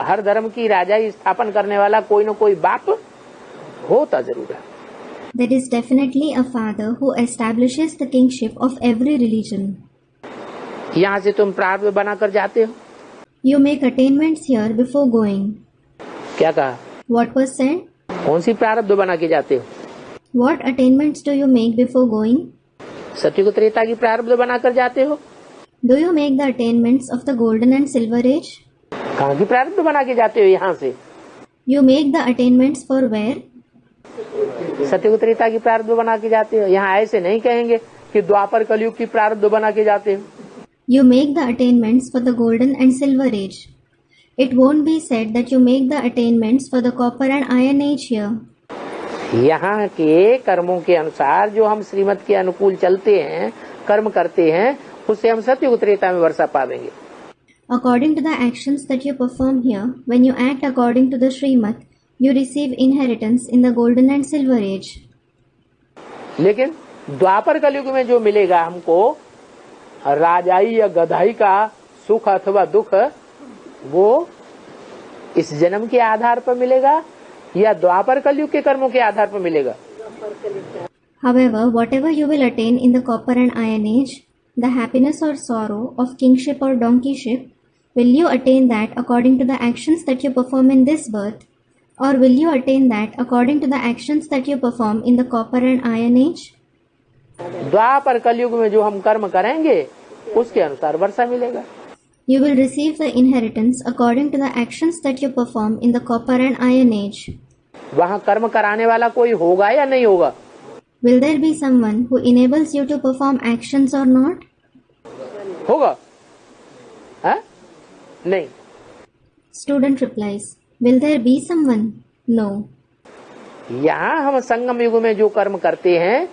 हर धर्म की राजाई स्थापन करने वाला कोई न कोई बाप होता जरूर है। There is definitely a father who establishes the kingship of every religion. यहाँ से तुम प्रारब्ध बनाकर जाते हो। You make attainments here before going. क्या कहा? What was said? कौन सी प्रारब्ध बना के जाते हो? What attainments do you make before going? सत्युग त्रेता की प्रारब्ध बनाकर जाते हो। Do you make the attainments of the golden and silver age? कहाँ की प्रारब्ध बना के जाते हो? यहाँ से। You make the attainments for where? सत्युग त्रेता की प्रारब्ध बना के जाते हो। यहाँ ऐसे नहीं कहेंगे कि द्वापर कलयुग की प्रारब्ध बना के जाते हो। You make the attainments for the golden and silver age. It won't be said that you make the attainments for the copper and iron age here. यहाँ के कर्मों के अनुसार जो हम श्रीमत के अनुकूल चलते हैं, कर्म करते हैं, उससे हम सत्युग त्रेता में वर्षा पावेंगे। According to the actions that you perform here, when you act according to the Srimad, you receive inheritance in the golden and silver age. लेकिन द्वापर कलयुग में जो मिलेगा हमको राजाई या गधाई का सुख अथवा दुख, वो इस जन्म के आधार पर मिलेगा या द्वापर कलयुग के कर्मों के आधार पर मिलेगा। However, whatever you will attain in the copper and iron age, the happiness or sorrow of kingship or donkeyship, will you attain that according to the actions that you perform in this birth, or will you attain that according to the actions that you perform in the copper and iron age? द्वापर कलयुग में जो हम कर्म करेंगे उसके अनुसार वर्षा मिलेगा। You will receive the inheritance according to the actions that you perform in the copper and iron age. वहाँ कर्म कराने वाला कोई होगा या नहीं होगा? Will there be someone who enables you to perform actions or not? होगा? हाँ? नहीं। Student replies, will there be someone? No. यहाँ हम संगम युग में जो कर्म करते हैं,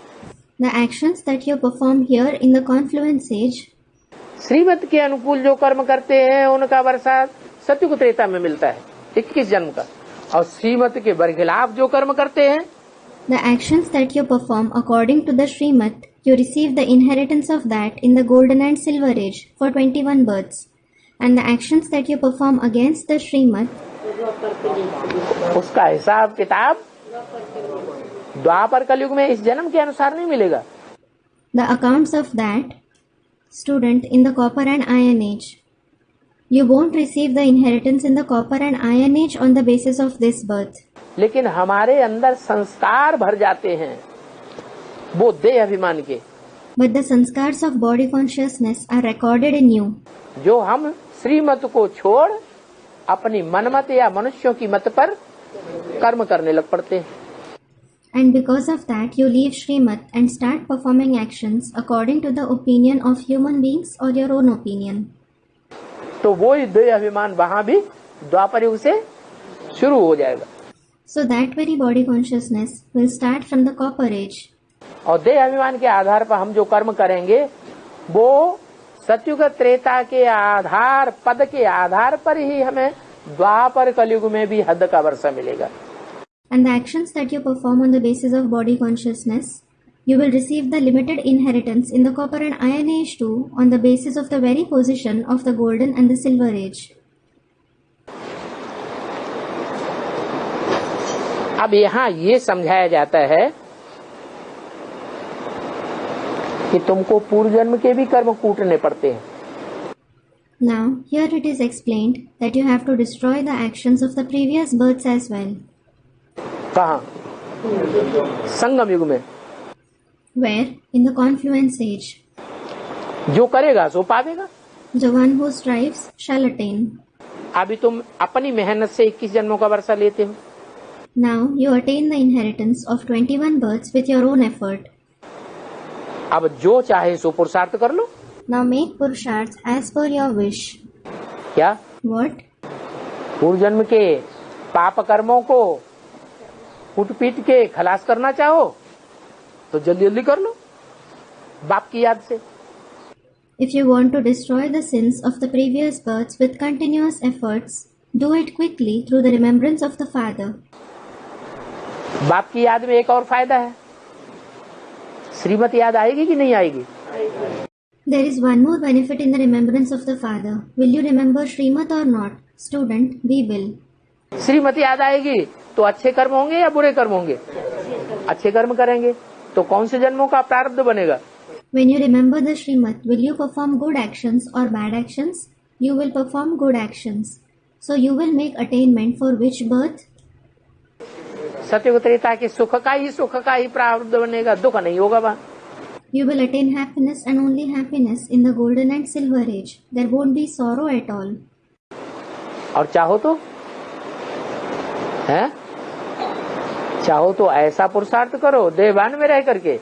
The actions that you perform here in the confluence age, श्रीमत के अनुकूल जो कर्म करते हैं उनका वर्षा सत्युग त्रेता में मिलता है 21 जन्म का, और श्रीमत के बरखिलाफ जो कर्म करते हैं, the actions that you perform according to the Srimad, you receive the inheritance of that in the golden and silver age for 21 births, and the actions that you perform against the Srimad, उसका हिसाब किताब द्वापर कलयुग में इस जन्म के अनुसार नहीं मिलेगा। the accounts of that, student, in the copper and iron age. You won't receive the inheritance in the copper and iron age on the basis of this birth. लेकिन हमारे अंदर संस्कार भर जाते हैं वो देह अभिमान के, But the sanskars of body consciousness are recorded in you, जो हम श्रीमत को छोड़ अपनी मनमत या मनुष्यों की मत पर कर्म करने लग पड़ते हैं। and because of that you leave Srimad and start performing actions according to the opinion of human beings or your own opinion. तो वो ही देह अभिमान वहाँ भी द्वापर युग से शुरू हो जाएगा। So that very body consciousness will start from the copper age. और देह अभिमान के आधार पर हम जो कर्म करेंगे वो सत्युग त्रेता के आधार पद के आधार पर ही हमें द्वापर कलयुग में भी हद का वर्षा मिलेगा। And the actions that you perform on the basis of body consciousness, you will receive the limited inheritance in the copper and iron age too on the basis of the very position of the golden and the silver age. अब यहाँ ये समझाया जाता है कि तुमको पूर्व जन्म के भी कर्म कूटने पड़ते हैं। Now, here it is explained that you have to destroy the actions of the previous births as well. कहाँ? संगम युग में। Where? In the confluence age. जो करेगा सो पावेगा। The one who strives shall attain. अभी तुम अपनी मेहनत से 21 जन्मों का वर्षा लेते हो। Now you attain the inheritance of 21 births with your own effort. अब जो चाहे सो पुरुषार्थ कर लो। Now make purusharth as per your wish. क्या? What? पूर्व जन्म के पाप कर्मों को कूट पीट के खलास करना चाहो तो जल्दी जल्दी कर लो बाप की याद से। If you want to destroy the sins of the previous births with continuous efforts, do it quickly through the remembrance of the Father. बाप की याद में एक और फायदा है, श्रीमत याद आएगी कि नहीं आएगी? There is one more benefit in the remembrance of the Father. Will you remember Srimad or not? Student, we will. श्रीमत याद आएगी तो अच्छे कर्म होंगे या बुरे कर्म होंगे? अच्छे कर्म करेंगे तो कौन से जन्मों का प्रारब्ध बनेगा? When you remember the Srimad, will you perform good actions or bad actions? You will perform good actions. So you will make attainment for which birth? सत्युग त्रेता के सुख का ही प्रारब्ध बनेगा, दुख नहीं होगा वहाँ। You will attain happiness and only happiness in the golden and silver age. There won't be sorrow at all. और चाहो तो है, चाहो तो ऐसा पुरुषार्थ करो देवान में रह करके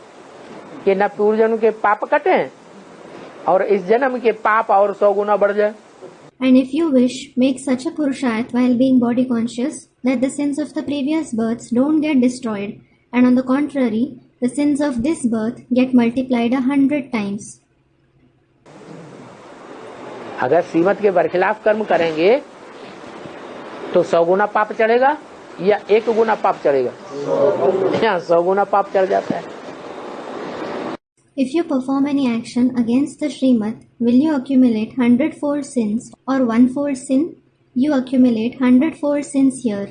कि न पूर्व जन्म के पाप कटे और इस जन्म के पाप और 100 गुना बढ़ जाए। And if you wish, make such a purusharth while being body conscious that the sins of the previous births don't get destroyed, and on the contrary, the sins of this birth get multiplied 100 times. अगर श्रीमत के बरखिलाफ कर्म करेंगे तो 100 गुना पाप चढ़ेगा या 1 गुना पाप चढ़ेगा? यहाँ 100 गुना पाप चढ़ जाता है। If you perform any action against the Srimad, will you accumulate 100-fold sins or 1-fold sin? You accumulate 100-fold sins here.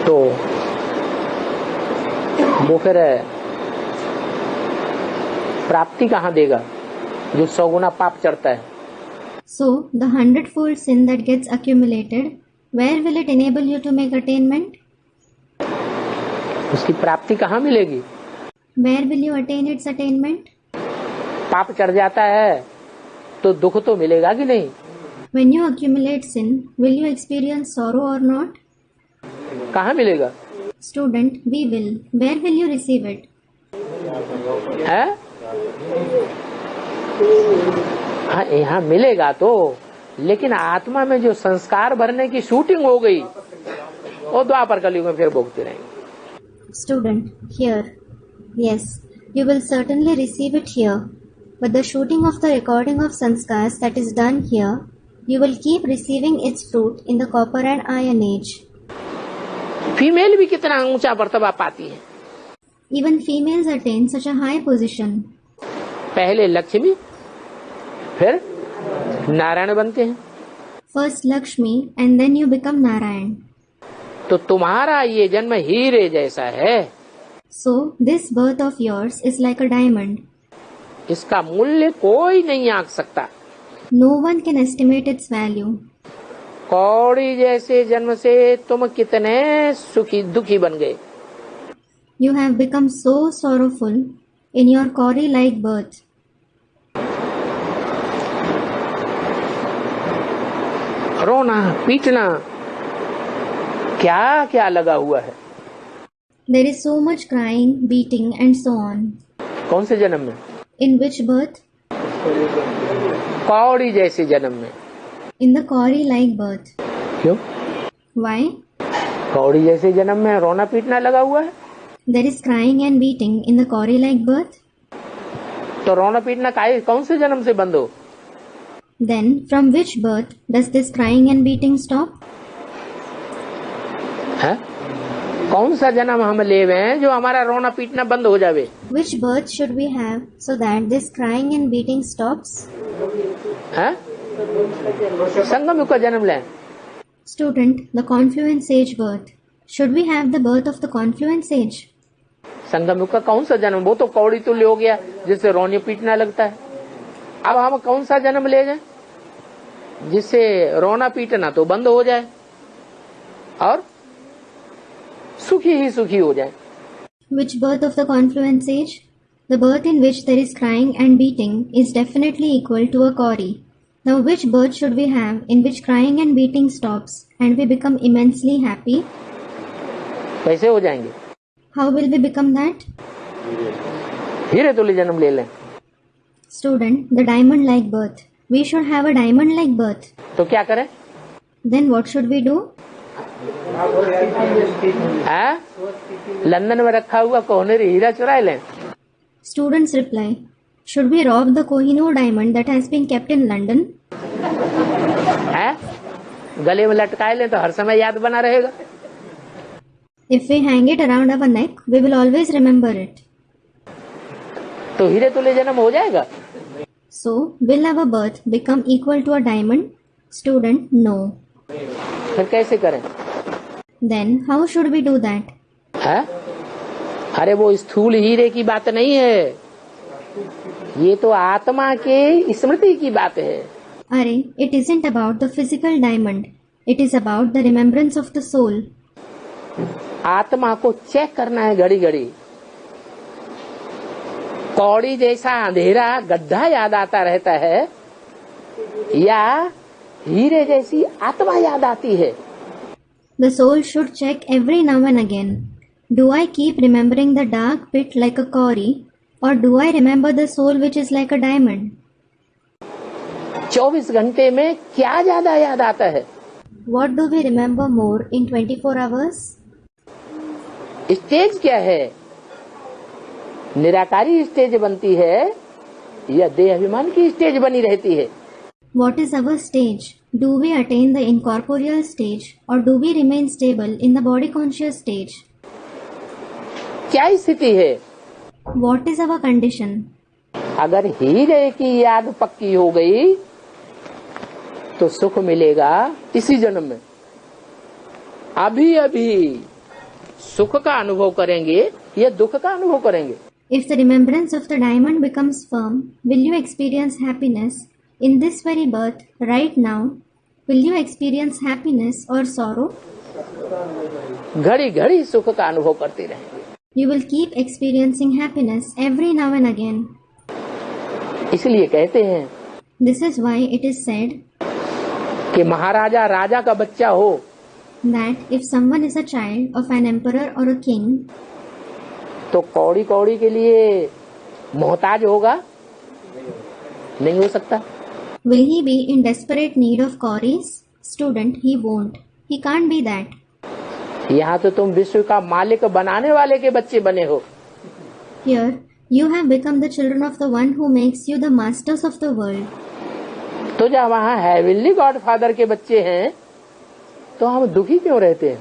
तो वो फिर प्राप्ति कहाँ देगा जो 100 गुना पाप चढ़ता है? So, the 100-fold sin that gets accumulated, where will it enable you to make attainment? उसकी प्राप्ति कहाँ मिलेगी? Where will you attain its attainment? पाप चढ़ जाता है तो दुख तो मिलेगा कि नहीं? When you accumulate sin, will you experience sorrow or not? कहाँ मिलेगा? Student, we will. Where will you receive it? है? हाँ, यहाँ मिलेगा तो, लेकिन आत्मा में जो संस्कार भरने की शूटिंग हो गई वो द्वापर कलयुग में फिर भोगते रहेंगे। Student, here. Yes, you will certainly receive it here. But the shooting of the recording of sanskars that is done here, you will keep receiving its fruit in the copper and iron age. Female भी कितना ऊंचा मर्तबा पाती है। Even females attain such a high position. पहले लक्ष्मी फिर नारायण बनते हैं। First Lakshmi and then you become Narayan. तो तुम्हारा ये जन्म हीरे जैसा है। So this birth of yours is like a diamond. इसका मूल्य कोई नहीं आंक सकता। No one can estimate its value. कौड़ी जैसे जन्म से तुम कितने सुखी दुखी बन गए। You have become so sorrowful in your Kauri-like birth. रोना पीटना क्या क्या लगा हुआ है। There is so much crying, beating and so on. कौन से जन्म में? In which birth? कौड़ी जैसे जन्म में। In the Kauri-like birth. क्यों? Why? कौड़ी जैसे जन्म में रोना पीटना लगा हुआ है। There is crying and beating in the Kauri-like birth. तो रोना पीटना कौन से जन्म से बंद हो? Then from which birth does this crying and beating stop? है? कौन सा जन्म हम ले हैं जो हमारा रोना पीटना बंद हो जावे? Which birth should we have so that this crying and beating stops? है? संगम युग का जन्म लें। Student, the confluence age birth. Should we have the birth of the confluence age? संगम युग का कौन सा जन्म? वो तो कौड़ी तुल्य हो गया जिससे रोने पीटना लगता है। अब हम कौन सा जन्म ले जाए जिससे रोना पीटना तो बंद हो जाए और सुखी ही सुखी हो जाए। Which birth of the confluence age? The birth in which there is crying and beating is definitely equal to a Kauri. Now which birth should we have in which crying and beating stops and we become immensely happy? कैसे हो जाएंगे? How will we become that? हीरे तुल्य जन्म ले लें। Student, the diamond-like birth. we should have a diamond-like birth. तो क्या करें? Then what should we do? London में रखा हुआ कोहिनूर हीरा चुरा लें? Students reply, should we rob the Kohinoor diamond that has been kept in London? गले में लटकाए लें तो हर समय याद बना रहेगा। If we hang it around our neck, we will always remember it. तो हीरे तुल्य जन्म हो जाएगा? So, will our birth become equal to a diamond? Student, no. फिर कैसे करें? Then, how should we do that? अरे वो स्थूल हीरे की बात नहीं है, ये तो आत्मा के स्मृति की बात है। अरे, it isn't about the physical diamond. It is about the remembrance of the soul. आत्मा को चेक करना है घड़ी घड़ी। कौड़ी जैसा अंधेरा गड्ढा याद आता रहता है या हीरे जैसी आत्मा याद आती है? The soul should check every now and again. Do I keep remembering the dark pit like a quarry, or do I remember the soul which is like a diamond? 24 घंटे में क्या ज्यादा याद आता है? What do we remember more in 24 hours? Stage क्या है? निराकारी stage बनती है या देह अभिमान की स्टेज बनी रहती है? What is our stage? Do we attain the incorporeal stage, or do we remain stable in the body conscious stage? क्या स्थिति है? What is our condition? अगर हीरे की याद पक्की हो गई तो सुख मिलेगा इसी जन्म में। अभी अभी सुख का अनुभव करेंगे या दुख का अनुभव करेंगे? If the remembrance of the diamond becomes firm, will you experience happiness in this very birth right now? Will you experience happiness or sorrow? घड़ी घड़ी सुख का अनुभव करते रहेंगे। You will keep experiencing happiness every now and again. इसलिए कहते हैं This is why it is said कि महाराजा राजा का बच्चा हो that if someone is a child of an emperor or a king, तो कौड़ी कौड़ी के लिए मोहताज होगा? नहीं हो सकता। will he be in desperate need of cowries? Student, he won't. He can't be that. यहाँ तो तुम विश्व का मालिक बनाने वाले के बच्चे बने हो। Here, you have become the children of the one who makes you the masters of the world. तो जब वहाँ हेवनली गॉड फादर के बच्चे हैं तो हम दुखी क्यों रहते हैं?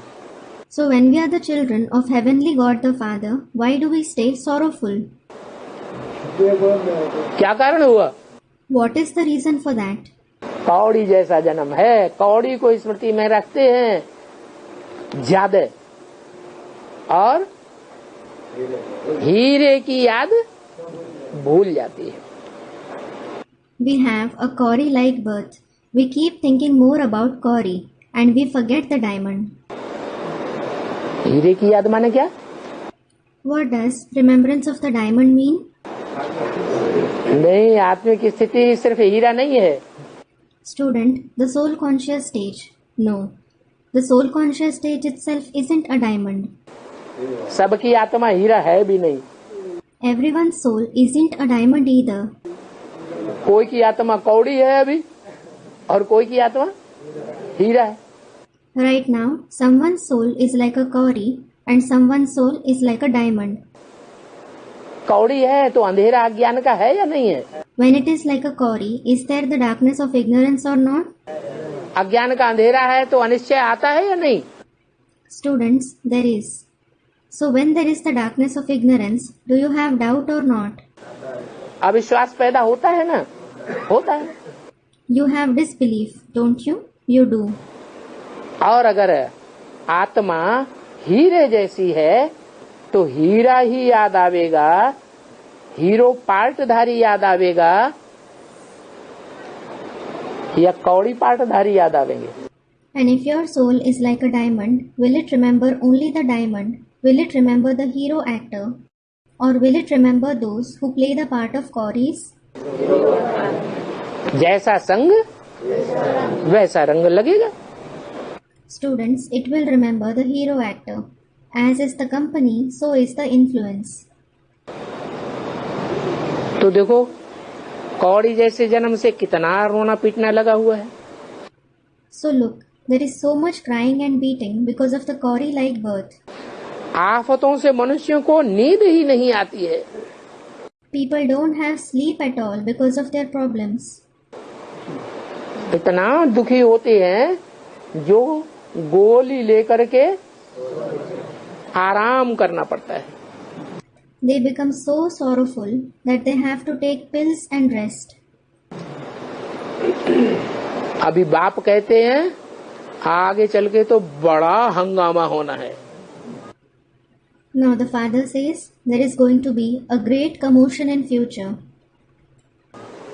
So when we are the children of heavenly God the Father, why do we stay sorrowful? क्या कारण हुआ? What is the reason for that? कौड़ी जैसा जन्म है, कौड़ी को स्मृति में रखते हैं ज्यादा और हीरे की याद भूल जाती है। We have a Kauri-like birth. We keep thinking more about Kauri and we forget the diamond. हीरे की याद माने क्या? What does remembrance of the diamond mean? नहीं, आत्मिक स्थिति सिर्फ हीरा नहीं है। Student, the soul conscious stage. No. The soul conscious stage itself isn't a diamond. सबकी आत्मा हीरा है भी नहीं। Everyone's soul isn't a diamond either. कोई की आत्मा कौड़ी है अभी और कोई की आत्मा हीरा है। Right now, someone's soul is like a Kauri and someone's soul is like a diamond. कौड़ी है तो अंधेरा अज्ञान का है या नहीं है? When it is like a Kauri, is there the darkness of ignorance or not? अज्ञान का अंधेरा है तो अनिश्चय आता है या नहीं? Students, there is. So when there is the darkness of ignorance, do you have doubt or not? अविश्वास पैदा होता है ना? होता है। You have disbelief, don't you? You do. और अगर आत्मा हीरे जैसी है तो हीरा ही याद आवेगा, हीरो पार्टधारी याद आवेगा या कौड़ी पार्टधारी याद आवेंगे? And if your soul is like a diamond, will it remember only the diamond? Will it remember the hero actor? Or will it remember those who play the part of Kauris? जैसा संग वैसा रंग लगेगा। Students, it will remember the hero actor. As is the company, so is the influence. तो देखो कौड़ी जैसे जन्म से कितना रोना पीटना लगा हुआ है। So look, there is so much crying and beating because of the Kauri-like birth. आफतों से मनुष्यों को नींद ही नहीं आती है। People don't have sleep at all because of their problems. इतना दुखी होते हैं जो गोली लेकर के आराम करना पड़ता है। They become so sorrowful that they have to take pills and rest. अभी बाप कहते हैं आगे चल के तो बड़ा हंगामा होना है। Now the father says there is going to be a great commotion in future.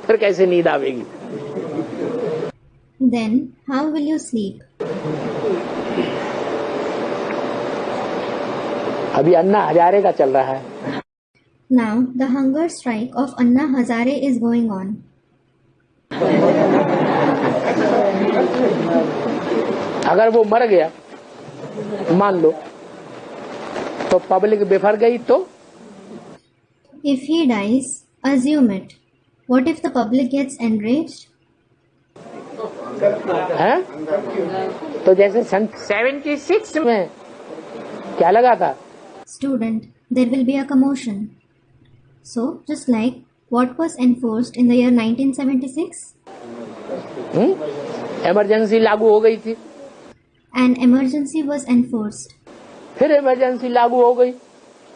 फिर कैसे नींद आवेगी? Then how will you sleep? अभी अन्ना हजारे का चल रहा है। Now the hunger strike of Anna Hazare is going on. अगर वो मर गया मान लो तो पब्लिक बिफर गई तो? If he dies, assume it. What if the public gets enraged? है? तो जैसे सन 76 में क्या लगा था? Student, there will be a commotion. So, just like what was enforced in the year 1976? Emergency लागू हो गई थी। An emergency was enforced. फिर इमरजेंसी लागू हो गई,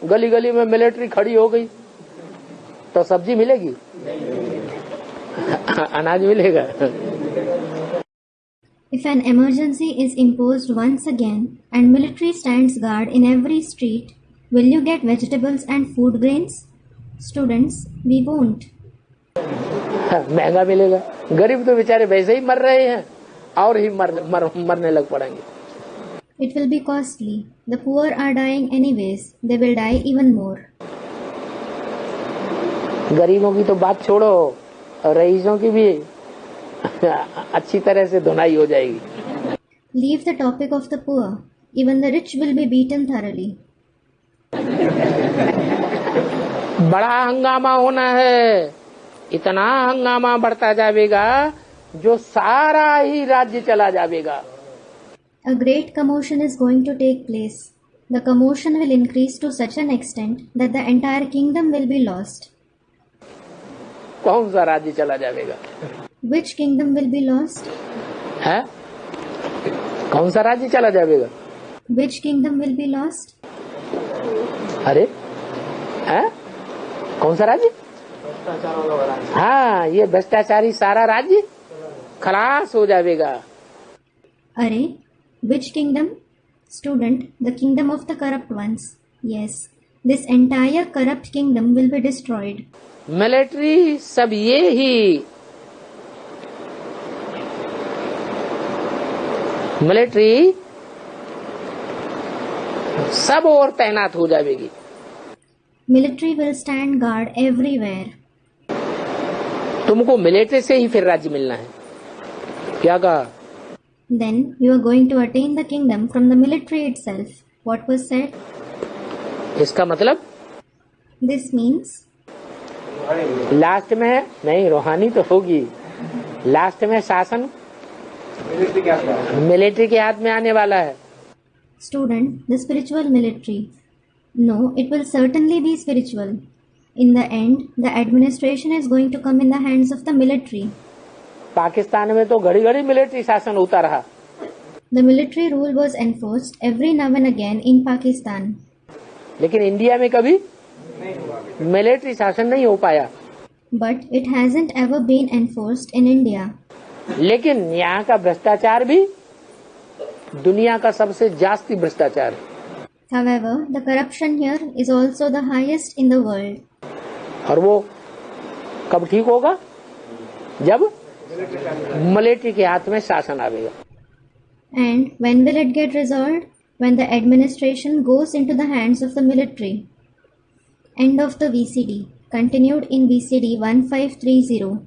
गली गली में मिलिट्री खड़ी हो गई, तो सब्जी मिलेगी? अनाज मिलेगा? If an emergency is imposed once again and military stands guard in every street, will you get vegetables and food grains? Students, we won't. महंगा मिलेगा। गरीब तो बेचारे वैसे ही मर रहे हैं और ही मरने लग पड़ेंगे। It will be costly. The poor are dying anyways. They will die even more. गरीबों की तो बात छोड़ो, रईसों की भी अच्छी तरह से धुनाई हो जाएगी। Leave the topic of the poor. Even the rich will be beaten thoroughly. बड़ा हंगामा होना है, इतना हंगामा बढ़ता जाएगा जो सारा ही राज्य चला जाएगा। A great commotion is going to take place. The commotion will increase to such an extent that the entire kingdom will be lost. कौन सा राज्य चला जाएगा? Which kingdom will be lost? है? कौन सा राज्य चला जाएगा? Which kingdom will be lost? अरे है? कौन सा राज्य? हाँ, ये भ्रष्टाचारी सारा राज्य खलास हो जाएगा। अरे, which kingdom? Student, the kingdom of the corrupt ones. Yes, this entire corrupt kingdom will be destroyed. Military सब ये ही मिलिट्री सब और तैनात हो जाएगी। Military will stand guard everywhere. तुमको मिलिट्री से ही फिर राज्य मिलना है। क्या कहा? Then you are going to attain the kingdom from the military itself. What was said? इसका मतलब This means लास्ट में नहीं, रूहानी तो होगी, लास्ट में शासन मिलिट्री के हाथ में आने वाला है। student, the spiritual military. No, it will certainly be spiritual. In the end, the administration is going to come in the hands of the military. Pakistan में तो घड़ी घड़ी मिलिट्री शासन होता रहा। The military rule was enforced every now and again in Pakistan. लेकिन India में कभी मिलिट्री शासन नहीं हो पाया। But it hasn't ever been enforced in India. लेकिन यहाँ का भ्रष्टाचार भी दुनिया का सबसे जास्ती भ्रष्टाचार है। However, the corruption here is also the highest in the world. और वो कब ठीक होगा? जब मिलिट्री के हाथ में शासन आएगा। And when will it get resolved? When the administration goes into the hands of the military. End of the VCD. Continued in VCD 1530.